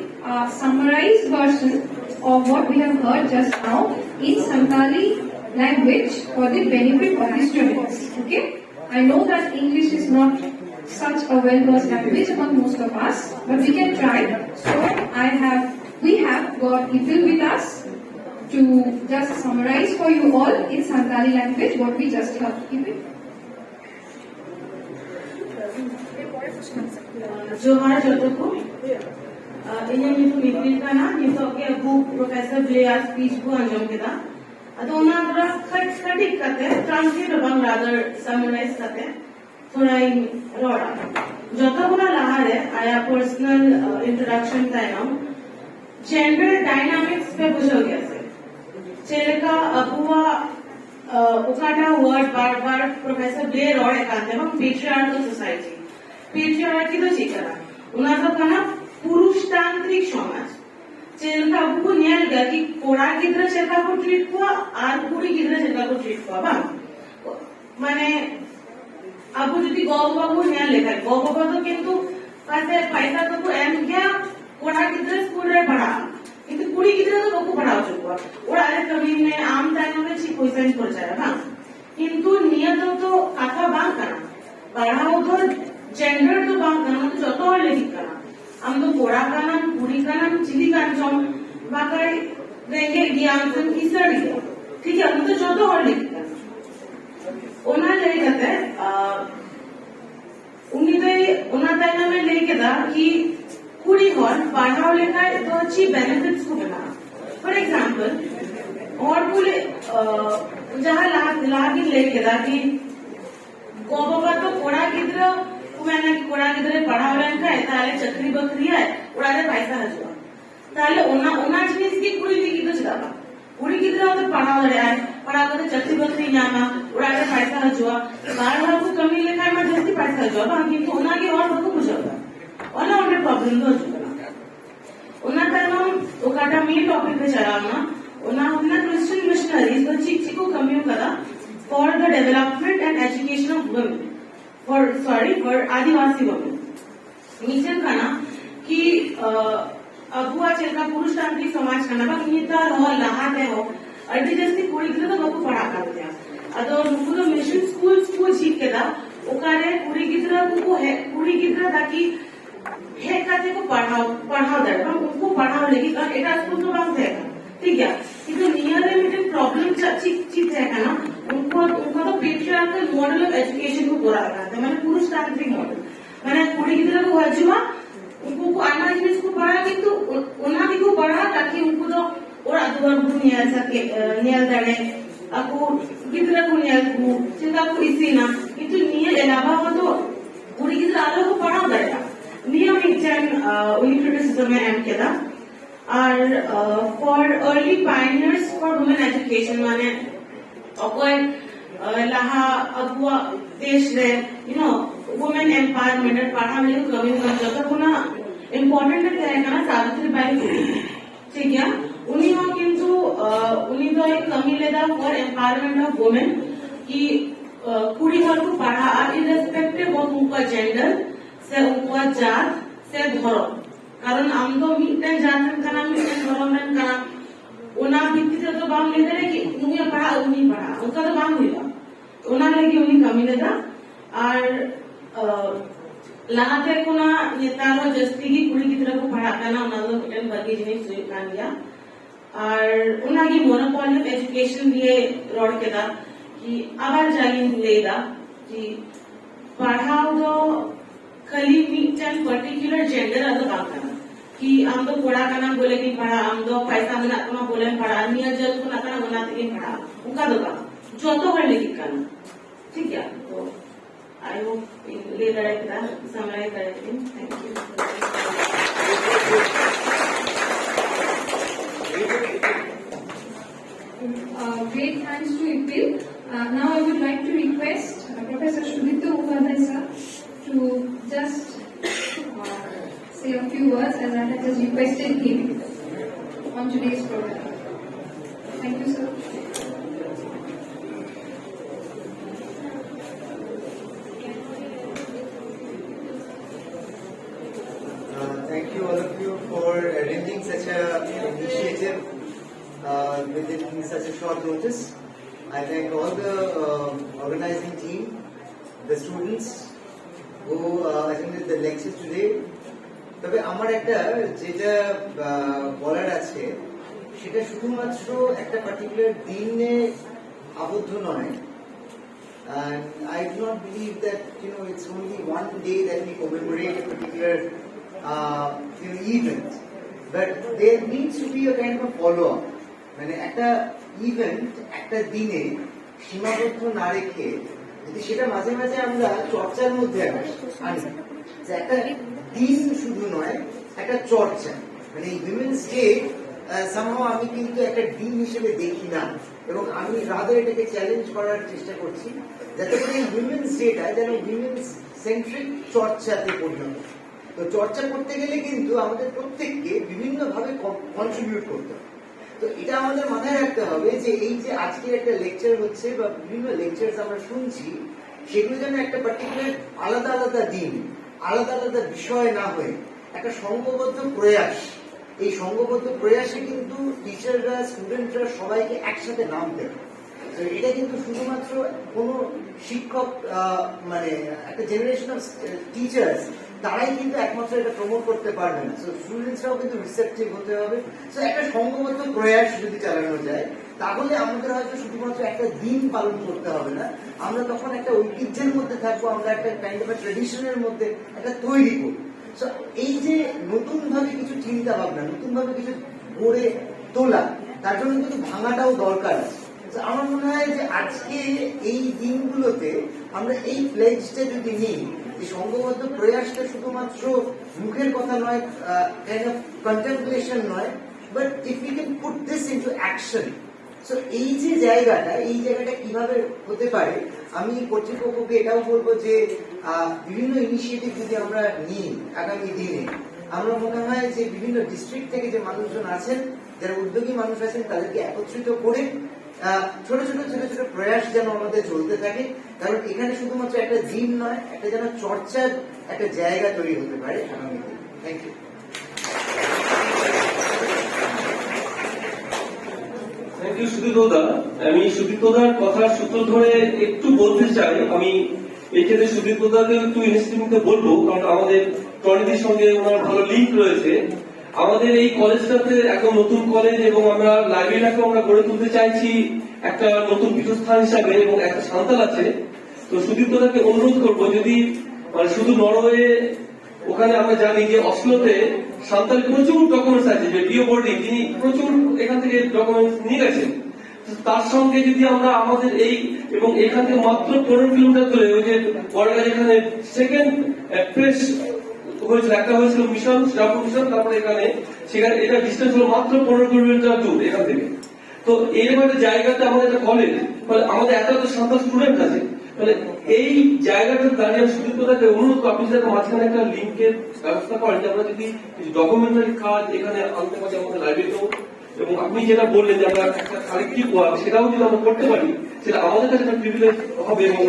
summarized version of what we have heard just now in Santali language for the benefit of the students. Okay? I know that English is not such a well-versed language among most of us, but we can try. So we have got Ipil with us to just summarize for you all in Santali language what we just heard. Ipil. Johar Jotoko. Ini nitu Ipil kana nitu ke book Professor Blair's speech ko anjam kita. Adona dra khadik kate translate bang rather summarize kate. Thoda roda. Jotoguna lahare aya personal introduction ta now. Gender dynamics पे बुझ हो गया से चेलेका Abua उकाटा word बार professor Blair और एकांत এবং patriarchal society patriarchy তো চিকরা उनाका कना पुरुषतांत्रिक समाज चेलका अबुको न्याल गा कि कोड़ा गिद्रा चेलका को ट्रीट हुआ और कुड़ी गिद्रा चेलका को ट्रीट हुआ बा माने अब যদি গবাবু ন্যাল লেখা গবাবু তো কিন্তু पैसा तो को एम क्या कोड़ा गिद्रा स्कूल रे पढ़ा কিন্তু কুড়ি गिद्रा तो बकु पढ़ाओ चुका और अरे कभी ने आम टाइम में ची क्वेश्चन कर जाए बा किंतु नियत तो काका बांग करना पढ़ाओ तो जेंडर तो बांग करना तो যত और लेखिक करना हम तो कोड़ा का नाम कुड़ी का नाम चिली का नाम बाकाई देंगे ज्ञान से ईसर दिया ठीक है हम तो যত और लेखिक करना ओना ले कहते उन्हीं में लेके था कि कुड़ी और पढ़ाओ लेखा तो अच्छी बेनिफिट्स को बना फॉर एग्जाम्पल और बोले जहाँ लाग लेके था कि गोबा तो कोड़ा किधर मैंने कोड़ा किधर पढ़ाओ लेखा है ताले चक्री बकरी है उड़ाने पैसा हजुआ ताले ओना जिनिस की कुड़ी भी किधर चलावा कुड़ी किधर तो पढ़ाओ ले आए पढ़ा कर चक्री बकरी जाना उड़ाने पैसा हजुआ बार को कमी लेखा में जल्दी पैसा हजुआ बाकी तो ओना के और बकु बुझावा और उन्हें प्रॉब्लम तो चुका उन्हें करना उकाटा मेन टॉपिक पे चलाना उन्हें क्रिश्चियन मिशनरीज तो चिक चिको कमियों करा for the development and education of women for Adivasi women नीचे करना कि अबुआ चलका पुरुषतांत्रिक समाज करना बा नीता हो लहाते हो अड्डी जैसी कोई गिद्रा तो बकु पढ़ा करते हैं अदो नुकु तो मिशन स्कूल सीख के दा उकारे कुड़ी गिद्रा को है कुड़ी गिद्रा ताकि है काते को पढ़ाओ दे हम उनको पढ़ाओ लेकिन एटा स्कूल तो बात है ठीक है किंतु नियर लिमिटेड प्रॉब्लम चीज है ना उनको तो पेट्रियार्कल मॉडल ऑफ एजुकेशन को पूरा करना है माने पुरुषतांत्रिक मॉडल माने कुड़ी गिद्रा को हजुआ उनको को आना जिनिस को पढ़ा किंतु उन्हा भी को पढ़ा ताकि उनको तो और अदुवर को नियल सके नियल दड़े आपको गिद्रा को नियल को चिंता को इसी ना किंतु नियल अलावा हो तो कुड़ी गिद्रा आलो को पढ़ा दड़ेगा नियम इच्छन criticism में एम किया और for early pioneers for women education माने कोई लहा अगुआ देश रे women empowerment पढ़ा मिले कभी जब पुना important है ना सावित्री बाई फुले ठीक है उन्हीं हम किंतु उन्हीं तो एक कमी लेदा for empowerment of women कि कुड़ी वालों को पढ़ा irrespective of उनका gender से उनका जात से धर्म कारण हम तो मिट्टन जातन कना मिट्टन धर्मन कना उना भित्ति से तो बाम लेते रहे कि उन्हें पढ़ा उन्हीं पढ़ा उनका तो बाम हुआ उना लेके उन्हीं कमी लेता और लाते कोना नेतारो जस्ती की कुड़ी की तरफ को पढ़ा करना उना तो मिट्टन बगी जिन्हें सुई कान दिया और उना की मोनोपोली ऑफ एजुकेशन दिए रोड के था कि आवाज जागी लेदा कि पढ़ाओ तो खाली मिट्टन पर्टिकुलर जेंडर अदो बात करना कि हम तो कोड़ा करना बोले कि पढ़ा हम तो पैसा बना तो बोले पढ़ा नियर जल को ना करना बना तो पढ़ा उनका दो काम जो तो हर लेकिन करना ठीक है तो आई होप ले रहा है समराइज करेंगे thank you Great thanks to IPIL. Now I would like to request Professor Sudipta Upadhyay sir to just say a few words as I have just requested him on today's program. Thank you, sir. Thank you all of you for arranging such a initiative within such a short notice. I thank all the organizing team, the students who attended the lecture today. তবে আমার একটা যেটা বলার আছে সেটা শুধুমাত্র একটা particular দিনে আবদ্ধ নয় and I do not believe that it's only one day that we commemorate a particular event but there needs to be a kind of a follow up মানে একটা ইভেন্ট একটা দিনে সীমাবদ্ধ না রেখে যদি সেটা মাঝে মাঝে আমরা চর্চার মধ্যে আনি যে একটা দিন শুধু নয় একটা চর্চা মানে উইমেন্স ডে somehow আমি কিন্তু একটা ডিন হিসেবে দেখি না, এবং আমি রাদার এটাকে চ্যালেঞ্জ করার চেষ্টা করছি যাতে করে এই উইমেন্স ডেটা যেন উইমেন্স সেন্ট্রিক চর্চাতে পরিণত। তো চর্চা করতে গেলে কিন্তু আমাদের প্রত্যেককে বিভিন্নভাবে কন্ট্রিবিউট করতে হবে। তো এটা আমাদের মাথায় রাখতে হবে যে এই যে আজকের একটা লেকচার হচ্ছে বা বিভিন্ন লেকচার আমরা শুনছি, সেগুলো যেন একটা পার্টিকুলার আলাদা আলাদা দিন, আলাদা আলাদা বিষয় না হয়ে একটা সংঘবদ্ধ প্রয়াস, এই সংঘবদ্ধ প্রয়াসে কিন্তু টিচাররা, স্টুডেন্টরা সবাইকে একসাথে নামতে হবে। তো এটা কিন্তু শুধুমাত্র কোনো শিক্ষক মানে একটা জেনারেশন অফ টিচার্স তারাই কিন্তু একমাত্র এটা প্রমোট করতে পারবে না। সো স্টুডেন্টসরাও কিন্তু রিসেপটিভ হতে হবে। সো একটা সংঘবদ্ধ প্রয়াস যদি চালানো যায়, তাহলে আমাদের হয়তো শুধুমাত্র একটা দিন পালন করতে হবে না, আমরা তখন একটা ঐতিহ্যের মধ্যে থাকবো, আমরা একটা কাইন্ড অফ ট্রেডিশনের মধ্যে একটা তৈরি করবো। সো এই যে নতুন ভাবে কিছু চিন্তা ভাবনা, নতুন ভাবে কিছু গড়ে তোলা, তার জন্য কিন্তু ভাঙাটাও দরকার আছে। আমার মনে হয় যে আজকে এই দিনগুলোতে আমরা এই প্লেজটা যদি নিই, এই সংঘবদ্ধ প্রয়াসটা শুধুমাত্র মুখের কথা নয়, কাইন্ড অফ কন্টেম্পলেশন নয়, but if you can put this into action. So এই যে জায়গাটা, এই জায়গাটা কিভাবে হতে পারে, আমি কর্তৃপক্ষকে এটাও বলবো যে বিভিন্ন ইনিশিয়েটিভ যদি আমরা নিই আগামী দিনে, আমরা মনে হয় যে বিভিন্ন ডিস্ট্রিক্ট থেকে যে মানুষজন আছেন, যারা উদ্যোগী মানুষ আছেন, তাদেরকে একত্রিত করে ছোট ছোট ছোট ছোট প্রয়াস যেন আমাদের চলতে থাকে। কারণ এখানে শুধুমাত্র একটা দিন নয়, একটা যেন চর্চার একটা জায়গা তৈরি হতে পারে আগামী দিনে। Thank you. Thank you Sudip da. আমি সুদীপ দার কথার সূত্র ধরে একটু বলতে চাই, আমি এই ক্ষেত্রে সুদীপ দাকে একটু ইনিশিয়েটিভ নিতে বলবো, কারণ আমাদের টনিদির সঙ্গে ওনার ভালো লিঙ্ক রয়েছে। আমাদের এই কলেজটাতে একদম নতুন কলেজ, এবং আমরা লাইব্রেরিটাকে আমরা গড়ে তুলতে চাইছি একটা নতুন পীঠস্থান হিসাবে, এবং একটা সান্তাল আছে। তো সুদীপ দাকে অনুরোধ করবো, যদি মানে শুধু নরওয়ে, ওখানে আমরা জানি যে অসলোতে সান্তাল প্রচুর ডকুমেন্টস আছে, যে ডিও বোর্ডিং তিনি প্রচুর এখান থেকে ডকুমেন্টস নিয়ে গেছেন। তার সঙ্গে যদি আমরা আমাদের এই, এবং এখান থেকে মাত্র 15 কিলোমিটার দূরে ওই যে বড়গা যেখানে সেকেন্ড প্রেস হয়েছিল, একটা হয়েছিল মিশন, শ্রীরামপুর মিশন, তারপরে এখানে, সেখানে এটা ডিস্টেন্স হলো মাত্র 15 কিলোমিটার দূর এখান থেকে। তো এইভাবে জায়গাতে আমাদের একটা কলেজ, আমাদের এত এত সান্তাল স্টুডেন্ট আছে, মানে এই জায়গাটা দাঁড়িয়ে সুদীপ্তদাকে অনুরোধ আপনি যাতে মাঝখানে একটা লিঙ্কের ব্যবস্থা করেন, যে আমরা যদি ডকুমেন্টারি কাজ এখানে আনতে পারি আমাদের লাইব্রেরিতেও, এবং আপনি যেটা বললেন যে আমরা একটা কালেক্টিভ ওয়ার্ক, সেটাও যদি আমরা করতে পারি, সেটা আমাদের কাছে একটা প্রিভিলেজ হবে। এবং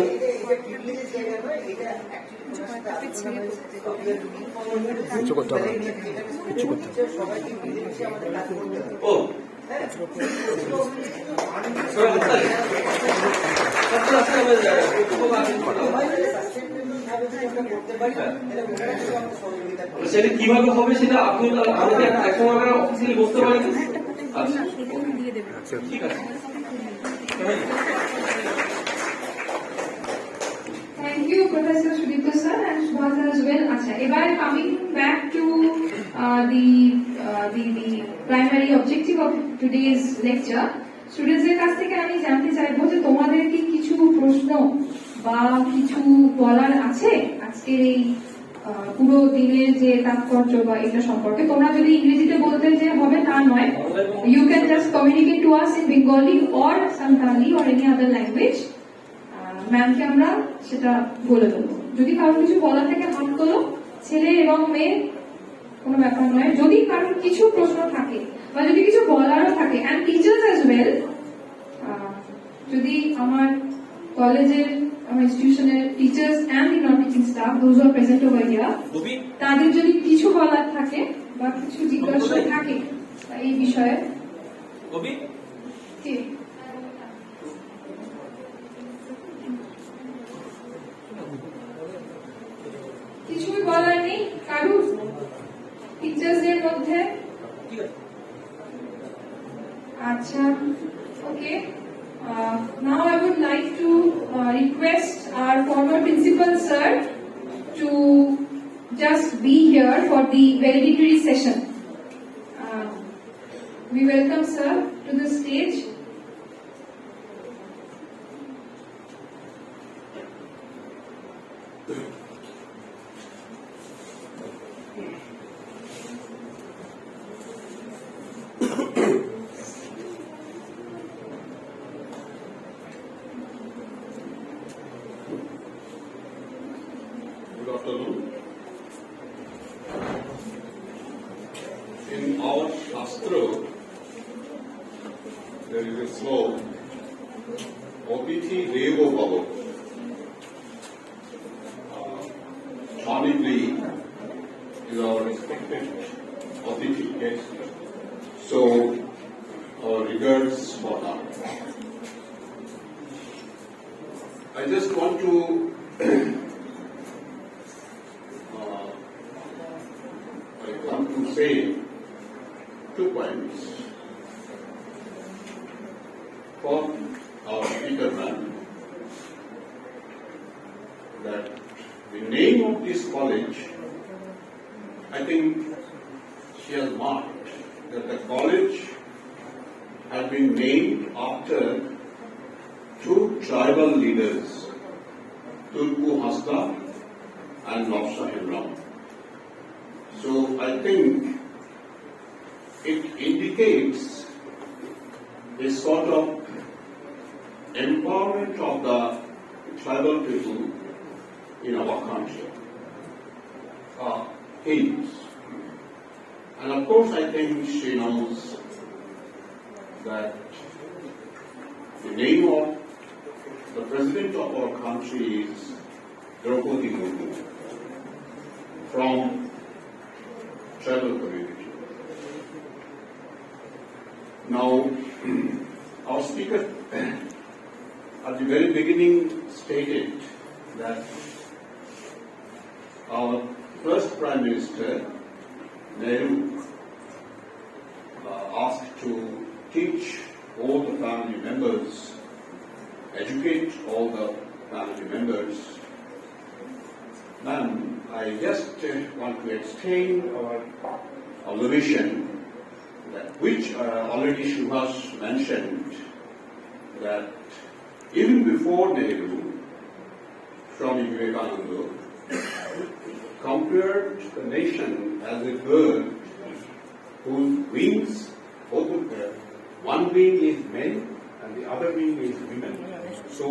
কিছু করতে হবে, কিছু করতে হবে। ও সেটা কিভাবে হবে, সেটা আপনি আমাদের একটা অফিসিয়ালি বলতে পারেন। আচ্ছা ঠিক আছে। Thank you, Professor Sudipta sir and Subhasa as well. Acha, ebar coming back to the primary objective of today's lecture, students এর কাছ থেকে আমি জানতে চাইবো যে তোমাদের কি কিছু প্রশ্ন বা কিছু বলার আছে আজকের এই পুরো দিনের যে তাৎপর্য বা এটা সম্পর্কে। তোমরা যদি ইংরেজিতে বলতে যে হবে তা নয়, you can just communicate to us in Bengali or Santali or any other language. ম্যামকে আমরা সেটা বলে দেবো। যদি কারোর কিছু বলার থেকে হাত তোলো, ছেলে এবং মেয়ে কোনো ব্যাপার নয়। যদি কারোর কিছু প্রশ্ন থাকে বা যদি কিছু বলারও থাকে, অ্যান্ড টিচার্স অ্যাজ ওয়েল, যদি আমার কলেজের, আমার ইনস্টিটিউশনের teachers and the non teaching staff, those are present over here, তাদের যদি কিছু বলার থাকে বা কিছু জিজ্ঞাসা থাকে এই বিষয়ে, কিছুই বলার নেই কারুর টিচার্সদের মধ্যে? আচ্ছা, ওকে। Now I would like to request our former principal sir to just be here for the valedictory session. We welcome sir to the stage. Good afternoon. In our Shastra, there is a sloka, Otiti Devo Bhava. Chanibli is our respected Otiti, yes. So, our regards for her. I just want to say 2 points for our speaker man, that the name of this college, I think she has marked that the college had been named after 2 tribal leaders, Tulku Hasda and Nobsha Hemram. So I think it indicates a sort of empowerment of the tribal people in our country. Hymns. And of course I think she knows that the name of the president of our country is Draupadi Murmu from tribal community. Now, our speaker at the very beginning stated that our first Prime Minister, Nehru, asked to teach all the family members, educate all the family members. Ma'am, I just want to explain our observation, that which already Subhash mentioned, that even before Nehru, Swami Vivekananda compared the nation as a bird whose wings, both of them, one wing is men and the other wing is women. So,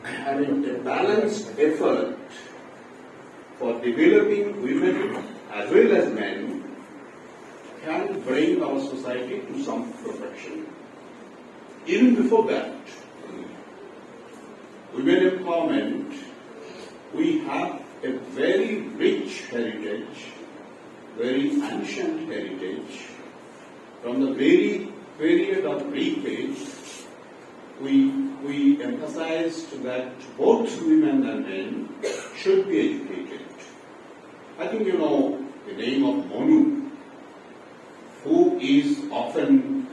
I mean, a balanced effort for developing women as well as men can bring our society to some perfection. Even before that, women empowerment, we have a very rich heritage, very ancient heritage. From the very period of Greek age, we emphasized that both women and men should be educated. I think you know the name of Monu, who is often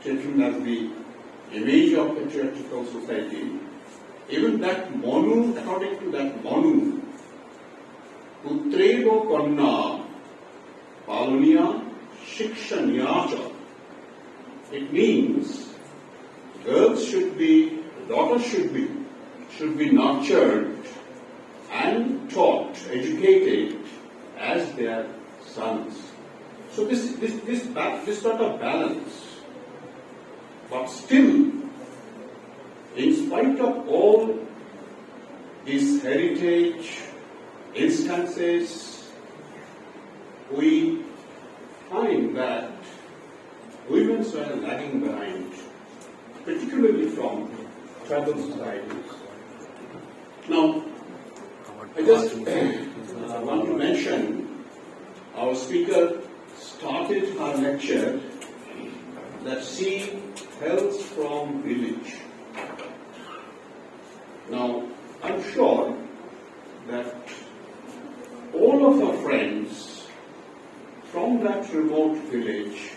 taken as the image of patriarchal society. Even that Monu, according to that Monu, Putrego Kanna Palunya Shikshanyacha, it means girls should be, daughters should be nurtured and taught, educated as their sons. So this sort of balance, but still, in spite of all these heritage instances, we find that women are lagging behind, particularly from tribal societies. Now, I just want to mention, our speaker started her lecture that she hails from village. Now, I'm sure that all of our friends from that remote village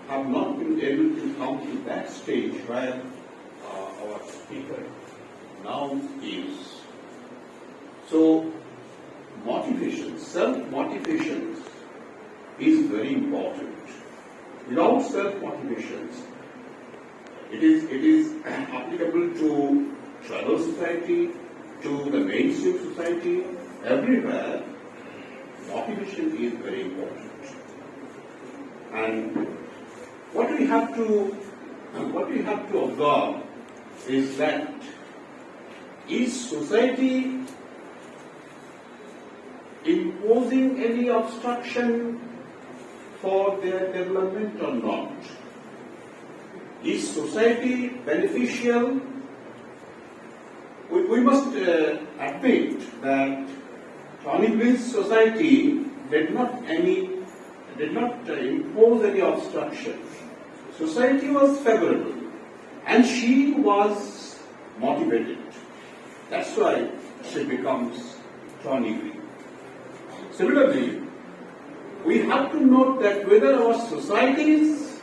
have not been able to come to that stage where our speaker now is. So, motivation, self-motivation is very important. Without self-motivation, it is applicable to tribal society, to the mainstream society, everywhere. Motivation is very important. And what we have to observe is that is society imposing any obstruction for their development or not? Is society beneficial? We must admit that Tony Blair's society did not impose any obstruction. Society was favorable, and she was motivated. That's why she becomes Tony Blair. Similarly, we have to note that whether our society is,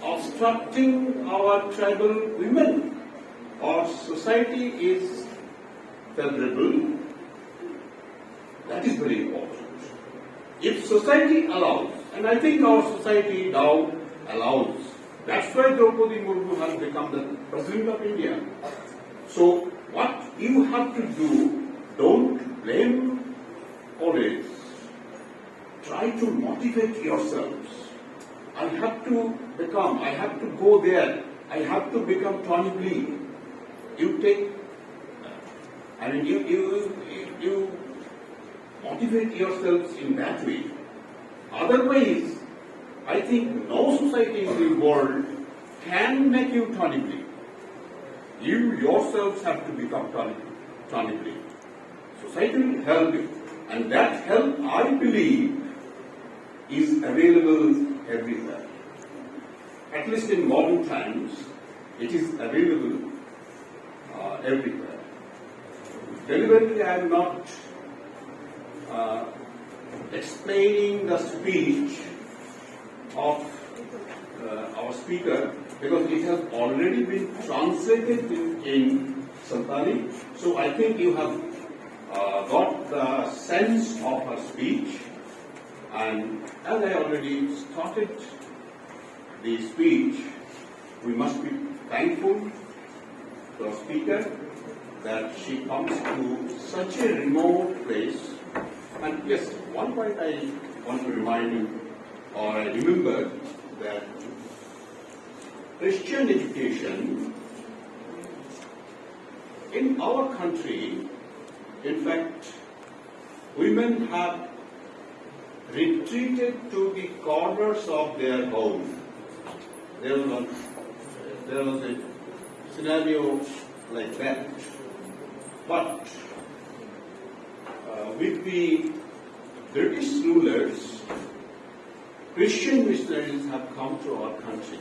obstructing our tribal women, or society is favorable, that is very important. If society allows, and I think our society now allows, that's why Draupadi Murmu has become the President of India. So what you have to do, don't blame always. Try to motivate yourselves. I have to go there, I have to become Tony Blair. You take, you motivate yourselves in that way. Otherwise, I think no society in the world can make you Tony Blair. You yourselves have to become Tony Blair. Society will help you, and that help, I believe, is available everywhere. At least in modern times, it is available everywhere. Deliberately, I am not explaining the speech of our speaker because it has already been translated in Santali. So I think you have got the sense of her speech. And as I already started the speech, we must be thankful to our speaker that she comes to such a remote place. And yes, one point I want to remind you, or I remember that Christian education in our country, in fact, women have retreated to the corners of their home. There was a scenario like that. But with the British rulers, Christian missionaries have come to our country.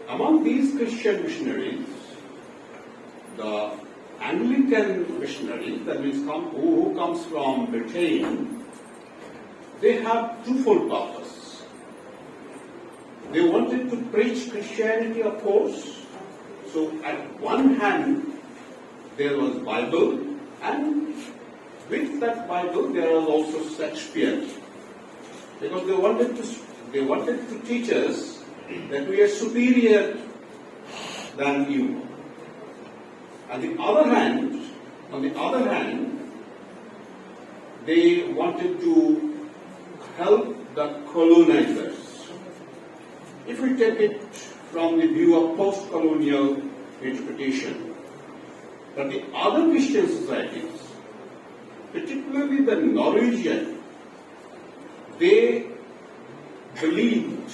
Among these Christian missionaries, the Anglican missionaries, that means who comes from Britain, they have twofold purpose. They wanted to preach Christianity, of course. So at one hand, there was Bible, and with that Bible there was also Shakespeare, because they wanted to teach us that we are superior than you. On the other hand, they wanted to help the colonizers. If we take it from the view of post-colonial interpretation, but the other Christian societies, particularly the Norwegian, they believed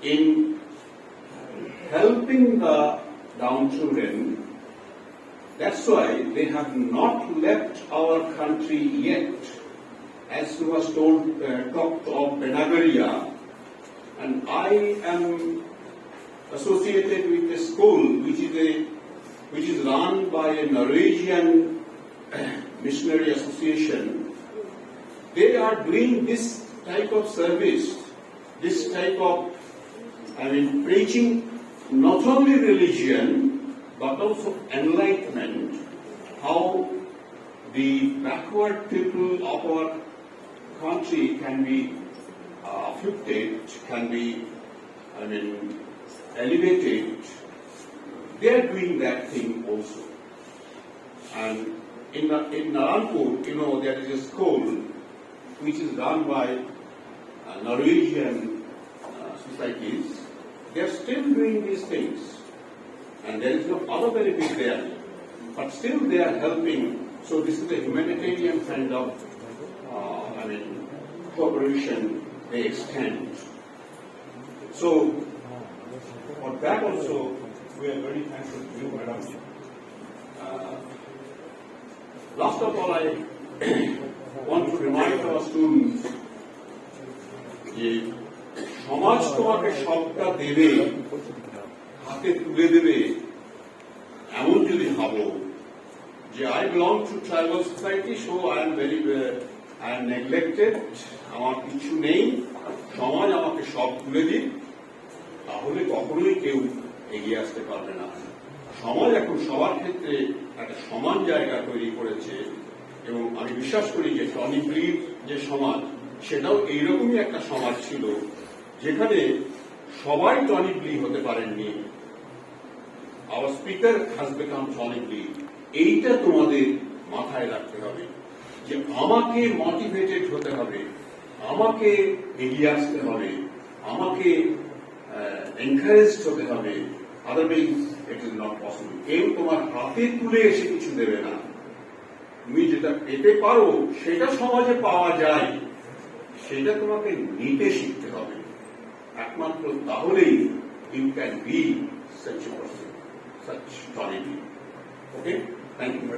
in helping the downtrodden. That's why they have not left our country yet. As was talked of Benagoria, and I am associated with a school which is run by a Norwegian missionary association. They are doing this type of service, this type of, preaching not only religion but also enlightenment, how the backward people of our country can be afflicted, can be, elevated. They are doing that thing also. And in Narayanpur, there is a school which is run by Norwegian societies. They are still doing these things. and there is no other benefit there. But still they are helping. So this is a humanitarian kind of, cooperation they extend. So for that also, we are very thankful to you, madam. Last of all, I want to remind our students যে সমাজ তোমাকে সবটা দেবে, হাতে তুলে দেবে, এমন যদি ভাবো যে I belong to tribal society, so I am neglected, আমার কিছু নেই, সমাজ আমাকে সব তুলে দিক, তাহলে কখনোই কেউ এগিয়ে আসতে পারবে না। সমাজ এখন সবার ক্ষেত্রে একটা সমান জায়গা তৈরি করেছে এবং আমি বিশ্বাস করি যে টনি ব্লির যে সমাজ সেটাও এইরকমই একটা সমাজ ছিল যেখানে সবাই টনি ব্লি হতে পারেননি। Our speaker has become Tony Blair. এইটা তোমাদের মাথায় রাখতে হবে যে আমাকে মোটিভেটেড হতে হবে, আমাকে এগিয়ে আসতে হবে, আমাকে এনকারেজড হতে হবে, otherwise it is not possible. কেউ তোমার হাতে তুলে এসে কিছু দেবে না। তুমি যেটা পেতে পারো সেটা সমাজে পাওয়া যায়, সেটা তোমাকে নিতে শিখতে হবে। একমাত্র তাহলেই you can be such a person, such টনি। Okay, thank you.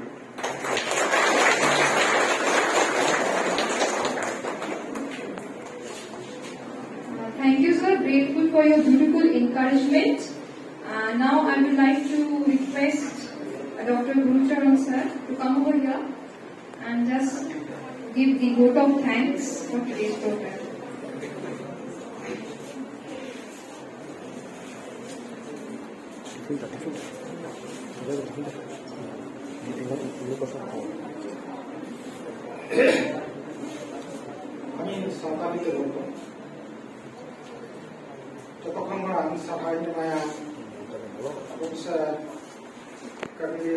Thank you, sir. Grateful for your beautiful encouragement. Now I would like to request Dr. Gurucharan sir to come over here and just give the vote of thanks for today's program. আমি সরকারিতে বলবো যতক্ষণ আমি সাফাই নেমায়া bisa kami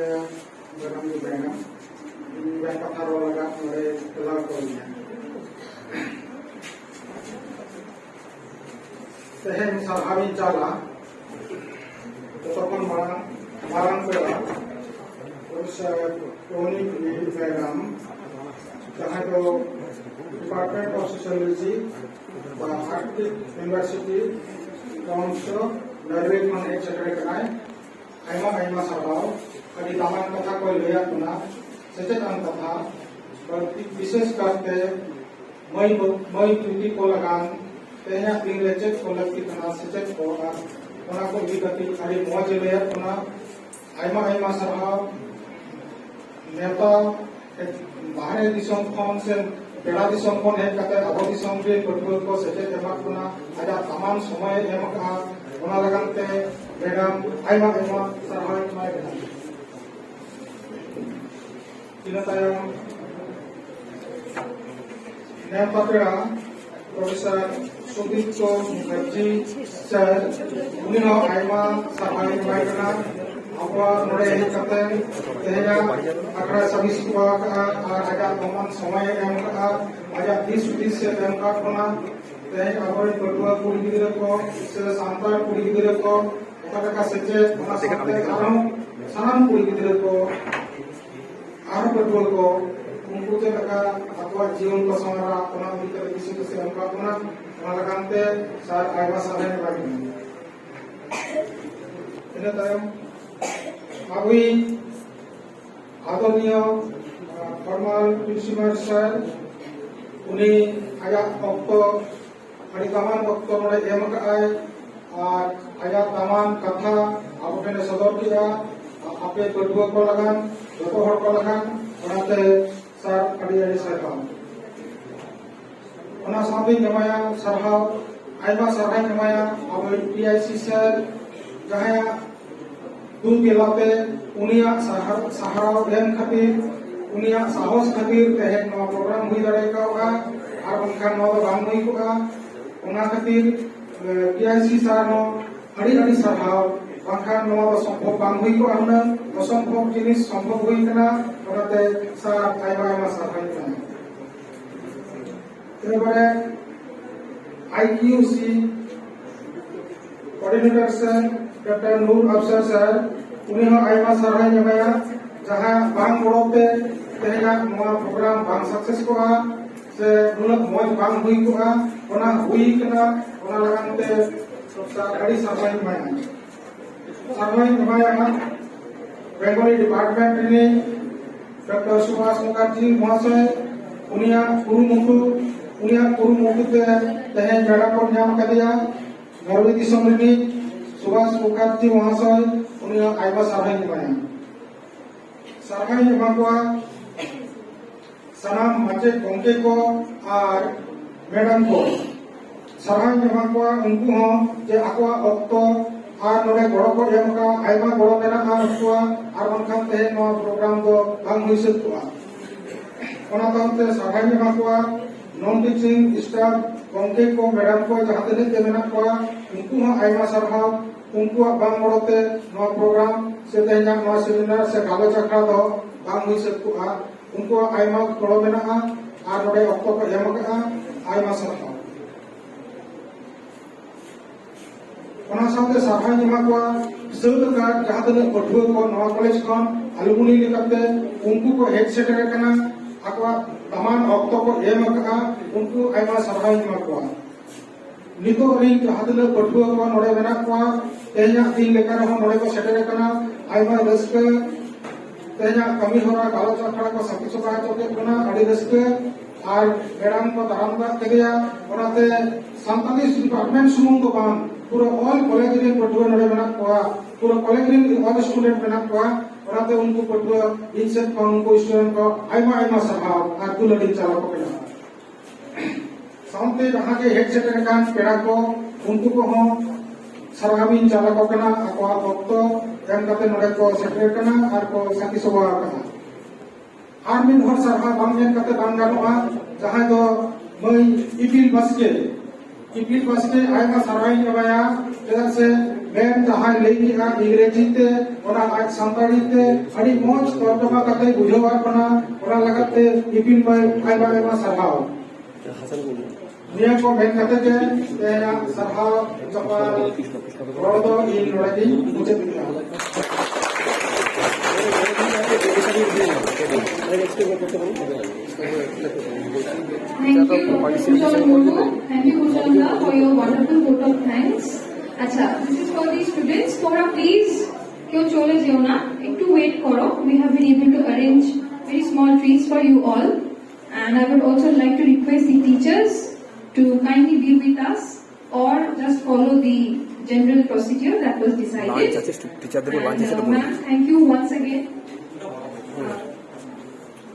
dalam juga ini kata rola oleh pelakunya. Tehen sahabi jala, tetapan marang pera, terus Tony program, jahai to Department of Sociology, Arctic University, Council, Narwekman etc. kenai. Aima sabau, kali taman kata kau lihat puna, sejak kata, विशेष करते मई Tutee को लगान तेना इंग्रेजेट को लगती तना सचेत को ओना को भी गति अरे मौज ले ओना आइमा सरहा नेता बाहर दिसों कौन से बेड़ा दिसों कौन है कहते अबो दिसों के पटुल को सचेत एमा कुना आजा तमाम समय एमा का ओना लगाते मैडम आइमा सरहा my ina tayong Nepatra Professor Sudipto Mukherjee Sir, Unino Aima Sabai Maikana, Apa Nore Hikate, Tehya Akra Sabis Kuwa Ka, Aja Toman Somay Emka, Aja Dis Emka Kona, Tehya Abori Kedua Kuri Gidire Ko, Sera Santar Kuri Gidire Ko, Kata Seje, Mana Sate Karam, Sanam Kuri Gidire Ko, Aru Kedua Ko, उनको तो लगा अपना जीवन को Samara अपना भीतर किसी को से हमका अपना हमारा कांते सार आयवा सारे ने बाकी इन्हें तायम अभी आदरणीय फॉर्मल प्रिंसिपल सर उन्हें आया वक्त हरी तमाम वक्त में एम का और आया तमाम कथा आपने सदर किया आपे बड़ुआ को लगान जोतो हर को लगान बनाते Sar Kadiari Sarhau. Ona sampai namanya Sarhau, Aima Sarhau namanya, Abai PIC Sir, Jaya Dul Gelate, Unia Saharau Dan Khatir, Unia Sahos Khatir, Tehek Nama Program Hui Dari Kau Ka, Arbankan Nama Bang Hui Ka, Una Khatir, PIC Sarno, Hari Sarhau, Bangkan Nama Sompok Bang Hui Ko Amna, Sompok Jenis Sompok Hui Kana, Orate Sar Aima Sarhau Kana. Terus IQC Coordinator Sir, Dr. Noor Afsar Sir, ᱩᱱᱤ ᱦᱚᱸ ᱟᱭᱢᱟ ᱥᱟᱨᱦᱟᱣ ᱮᱢᱟᱭᱟ ᱡᱟᱦᱟᱸ ᱵᱟᱝ ᱜᱚᱲᱚᱛᱮ ᱛᱮᱦᱮᱧᱟᱜ ᱱᱚᱣᱟ programme ᱵᱟᱝ ᱥᱟᱠᱥᱮᱥ ᱠᱚᱜᱼᱟ ᱥᱮ ᱱᱩᱱᱟᱹᱜ ᱢᱚᱸᱡᱽ ᱵᱟᱝ ᱦᱩᱭ ᱠᱚᱜᱼᱟ ᱚᱱᱟ ᱦᱩᱭ ᱠᱟᱱᱟ ᱚᱱᱟ ᱞᱟᱹᱜᱤᱫ ᱛᱮ ᱟᱹᱰᱤ ᱥᱟᱨᱦᱟᱣ ᱮᱢᱟᱭᱟ ᱥᱟᱨᱦᱟᱣ ᱮᱢᱟᱭᱟ বেঙ্গলি ডিপার্টমেন্ট রিনিং ডক্টর সুভাষ মুখার্জি মহাশয় উনিয়াগ কুরুমুটুতে তেহেন মেডা को ᱧᱟᱢ ᱠᱟᱫᱮᱭᱟ ᱢᱚᱨᱵᱤ ᱫᱤᱥᱚᱢ ᱨᱤᱱᱤᱡ সুভাষ মুখার্জি মহাশয় উনিয়াগ আইমা সারহাই এমায়া সারহাই এমা কোয়া সানাম মাচেদ গᱚᱝᱠᱮ को আর ম্যাডাম को সারহাই এমা কোয়া উনকু হᱚᱸ যে আকwa অক্ত আর নোডে গড় को এম का আইমা গড় মেনাᱜᱼᱟ ᱩᱱᱠᱩᱣᱟᱜ আর ᱵᱟᱝᱠᱷᱟᱱ ᱛᱮᱦᱮᱧ ᱱᱚᱣᱟ ᱯᱨᱳᱜᱨᱟᱢ ᱫᱚ ᱵᱟᱝ ᱦᱩᱭ ᱥᱟᱹᱛ ᱠᱚᱜᱼᱟ ᱚᱱᱟ ᱛᱟᱭᱚᱢᱛᱮ ᱥᱟᱨᱦᱟᱣ ᱮᱢᱟ ᱠᱚᱣᱟ ᱱᱚᱱ ᱴᱤচিᱝ ᱥᱴᱟফ ᱜᱚᱝᱠᱮ ᱠᱚ ᱢᱮᱰᱟᱢ ᱠᱚ ᱡᱟᱦᱟᱸ ᱛᱤᱱᱟᱹᱜ ᱜᱮ ᱢᱮᱱᱟᱜ ᱠᱚᱣᱟ ᱩᱱᱠᱩ ᱦᱚᱸ ᱟᱭᱢᱟ ᱥᱟᱨᱦᱟᱣ ᱩᱱᱠᱩᱣᱟᱜ ᱵᱟᱝ ᱜᱚᱲᱚᱛᱮ ᱱᱚᱣᱟ ᱯᱨᱳᱜᱨᱟᱢ ᱥᱮ ᱛᱮᱦᱮᱧᱟᱜ ᱱᱚᱣᱟ ᱥᱮᱢᱤᱱᱟᱨ ᱥᱮ ᱜᱟᱞᱚᱪ ᱟᱠᱷᱲᱟ ᱫᱚ ᱵᱟᱝ ᱦᱩᱭ ᱥᱟᱹᱛ ᱠᱚᱜᱼᱟ ᱩᱱᱠᱩᱣᱟᱜ ᱟᱭᱢᱟ ᱜᱚᱲᱚ ᱢᱮᱱᱟᱜᱼᱟ ᱟᱨ ᱱᱚᱰᱮ ᱚᱠᱛᱚ ᱠᱚ ᱮᱢ ᱟᱠᱟᱫᱼᱟ ᱟᱭᱢᱟ ᱥᱟᱨᱦᱟᱣ ᱚᱱᱟ ᱥᱟᱶᱛᱮ ᱥᱟᱨᱦᱟᱣ ᱮᱢᱟ ᱠᱚᱣᱟ ᱥᱟᱹᱛ ᱟᱠᱟᱫ ᱡᱟᱦᱟᱸ ᱛᱤᱱᱟᱹᱜ ᱯᱟᱹᱴᱷᱩᱣᱟᱹ ᱠᱚ ᱱᱚᱣᱟ ᱠᱚᱞᱮᱡᱽ ᱠᱷᱚᱱ ᱟᱞᱩᱢᱱᱤ ᱞᱮᱠᱟᱛᱮ ᱩᱱᱠᱩ ᱠᱚ ᱦᱮᱡ ᱥᱮᱴᱮᱨ ᱟᱠᱟᱱᱟ ᱟᱠᱚᱣᱟᱜ ᱫᱟᱢᱟᱱ ᱚᱠᱛᱚ ᱠᱚ ᱮᱢ ᱟᱠᱟᱫᱼᱟ ᱩᱱᱠᱩ ᱟᱭᱢᱟ ᱥᱟᱨᱦᱟᱣ ᱮᱢᱟ ᱠᱚᱣᱟ ᱱᱤᱛᱚᱜ ᱨᱤᱱ ᱡᱟᱦᱟᱸ ᱛᱤᱱᱟᱹᱜ ᱯᱟᱹᱴᱷᱩᱣᱟᱹ ᱠᱚ ᱱᱚᱰᱮ ᱢᱮᱱᱟᱜ ᱠᱚᱣᱟ ᱛᱮᱦᱮᱧᱟᱜ ᱫᱤᱱ ᱞᱮᱠᱟ ᱨᱮᱦᱚᱸ ᱱᱚᱰᱮ ᱠᱚ ᱥᱮᱴᱮᱨ ᱟᱠᱟᱱᱟ ᱟᱭᱢᱟ ᱨᱟᱹᱥᱠᱟᱹ ᱛᱮᱦᱮᱧᱟᱜ ᱠᱟᱹᱢᱤ ᱦᱚᱨᱟ ᱜᱟᱞᱚᱪ ᱟᱠᱷᱲᱟ ko ᱥᱟᱹᱠᱷᱤ ᱥᱚᱵᱷᱟ ᱦᱚᱪᱚ ᱠᱮᱫ ᱵᱚᱱᱟ ᱟᱹᱰᱤ ᱨᱟᱹᱥᱠᱟᱹ ᱟᱨ ᱢᱮᱰᱟᱢ ᱠᱚ ᱫᱟᱨᱟᱢ ᱫᱟᱜ ᱠᱮᱫᱮᱭᱟ ᱚᱱᱟᱛᱮ ᱥᱟᱱᱛᱟᱞᱤ ᱰᱤᱯᱟᱨᱴᱢᱮন্ট ᱥᱩᱢᱩᱝ ᱫᱚ ᱵᱟᱝ ᱯᱩᱨᱟᱹ ᱚᱞ ᱠᱚᱞᱮᱡᱽ ᱨᱤᱱ ᱯᱟᱹᱴᱷᱩᱣᱟᱹ ᱱᱚᱰᱮ ᱢᱮᱱᱟᱜ ᱠᱚᱣᱟ ᱯᱩᱨᱟᱹ ᱠᱚᱞᱮᱡᱽ ᱨᱤᱱ ᱚᱞ ᱥᱴᱩᱰᱮন্ট ᱢᱮᱱᱟᱜ ᱠᱚᱣᱟ ᱚᱱᱟᱛᱮ ᱩᱱᱠᱩ ᱯᱟᱹᱴᱷᱩᱣᱟᱹ ᱤᱧ ᱥᱮᱫ ᱠᱷᱚᱱ ᱩᱱᱠᱩ ᱥᱴᱩᱰᱮন্ট ᱠᱚ ᱟᱭᱢᱟ ᱟᱭᱢᱟ ᱥᱟᱨᱦᱟᱣ ᱟᱨ ᱫᱩᱞᱟᱹᱲᱤᱧ ᱪᱟᱞ ᱟᱠᱚ ᱠᱟᱱᱟ ᱥᱟᱶᱛᱮ ᱡᱟᱦᱟᱸ ᱜᱮ ᱦᱮᱡ ᱥᱮᱴᱮᱨ ᱟᱠᱟᱱ ᱯᱮᱲᱟ ᱠᱚ ᱩᱱᱠᱩ ᱠᱚᱦᱚᱸ ᱥᱟᱨᱦᱟᱣᱤᱧ ᱪᱟᱞ ᱟᱠᱚ ᱠᱟᱱᱟ ᱟᱠᱚᱣᱟᱜ ᱚᱠᱛᱚ ᱮᱢ ᱠᱟᱛᱮ ᱱᱚᱰᱮ ᱠᱚ ᱥᱮᱴᱮᱨ ᱟᱠᱟᱱᱟ ᱟᱨ ᱠᱚ ᱥᱟᱹᱠᱷᱤ ᱥᱚᱵᱷᱟ ᱟᱠᱟᱱᱟ আর মিন হর সারহা বাং মেন কাতে বাং গানোয়া জাহাই দো মই ইপিল বাসকে আইমা সারহাই এমায়া চেদাগ সে মেম জাহাই লেই কিনা ইংরেজিতে ওনা আজ সান্তাড়িতে আড়ি মজ তর্জমা কাতে বুঝাওয়া কনা ওনা লাগাতে ইপিল বাই আইমা আইমা সারহাও নিয়া কো মেন কাতে কে তেনা সারহাও জপা রোদো ইন লড়াই মুঝে দিলা Thank you, Kushal Murmu. Thank you, Kushalda, for your wonderful vote of thanks. Acha, this is for the students. Tora, please, kyo chole jeo na. Ekটু wait koro. We have been able to arrange very small treats for you all. And I would also like to request the teachers to kindly be with us or just follow the general procedure that was decided. And, ma'am, thank you once again.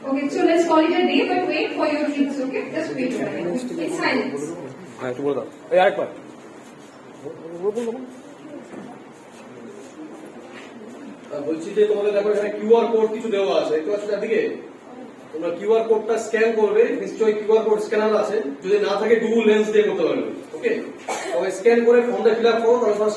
Okay, so let's call it a day, but wait for your treats, okay? Just wait for a minute. In silence. বলছি যে তোমাদের দেখো এখানে QR code কিছু দেওয়া আছে একটু আছে দিকে তোমরা কিউআর কোডটা স্ক্যান করবে নিশ্চয়ই কিউআর কোড স্ক্যানার আছে যদি না থাকে গুগল লেন্স দিয়ে করতে পারবে ওকে তবে স্ক্যান করে ফর্মটা ফিল আপ করো তারপর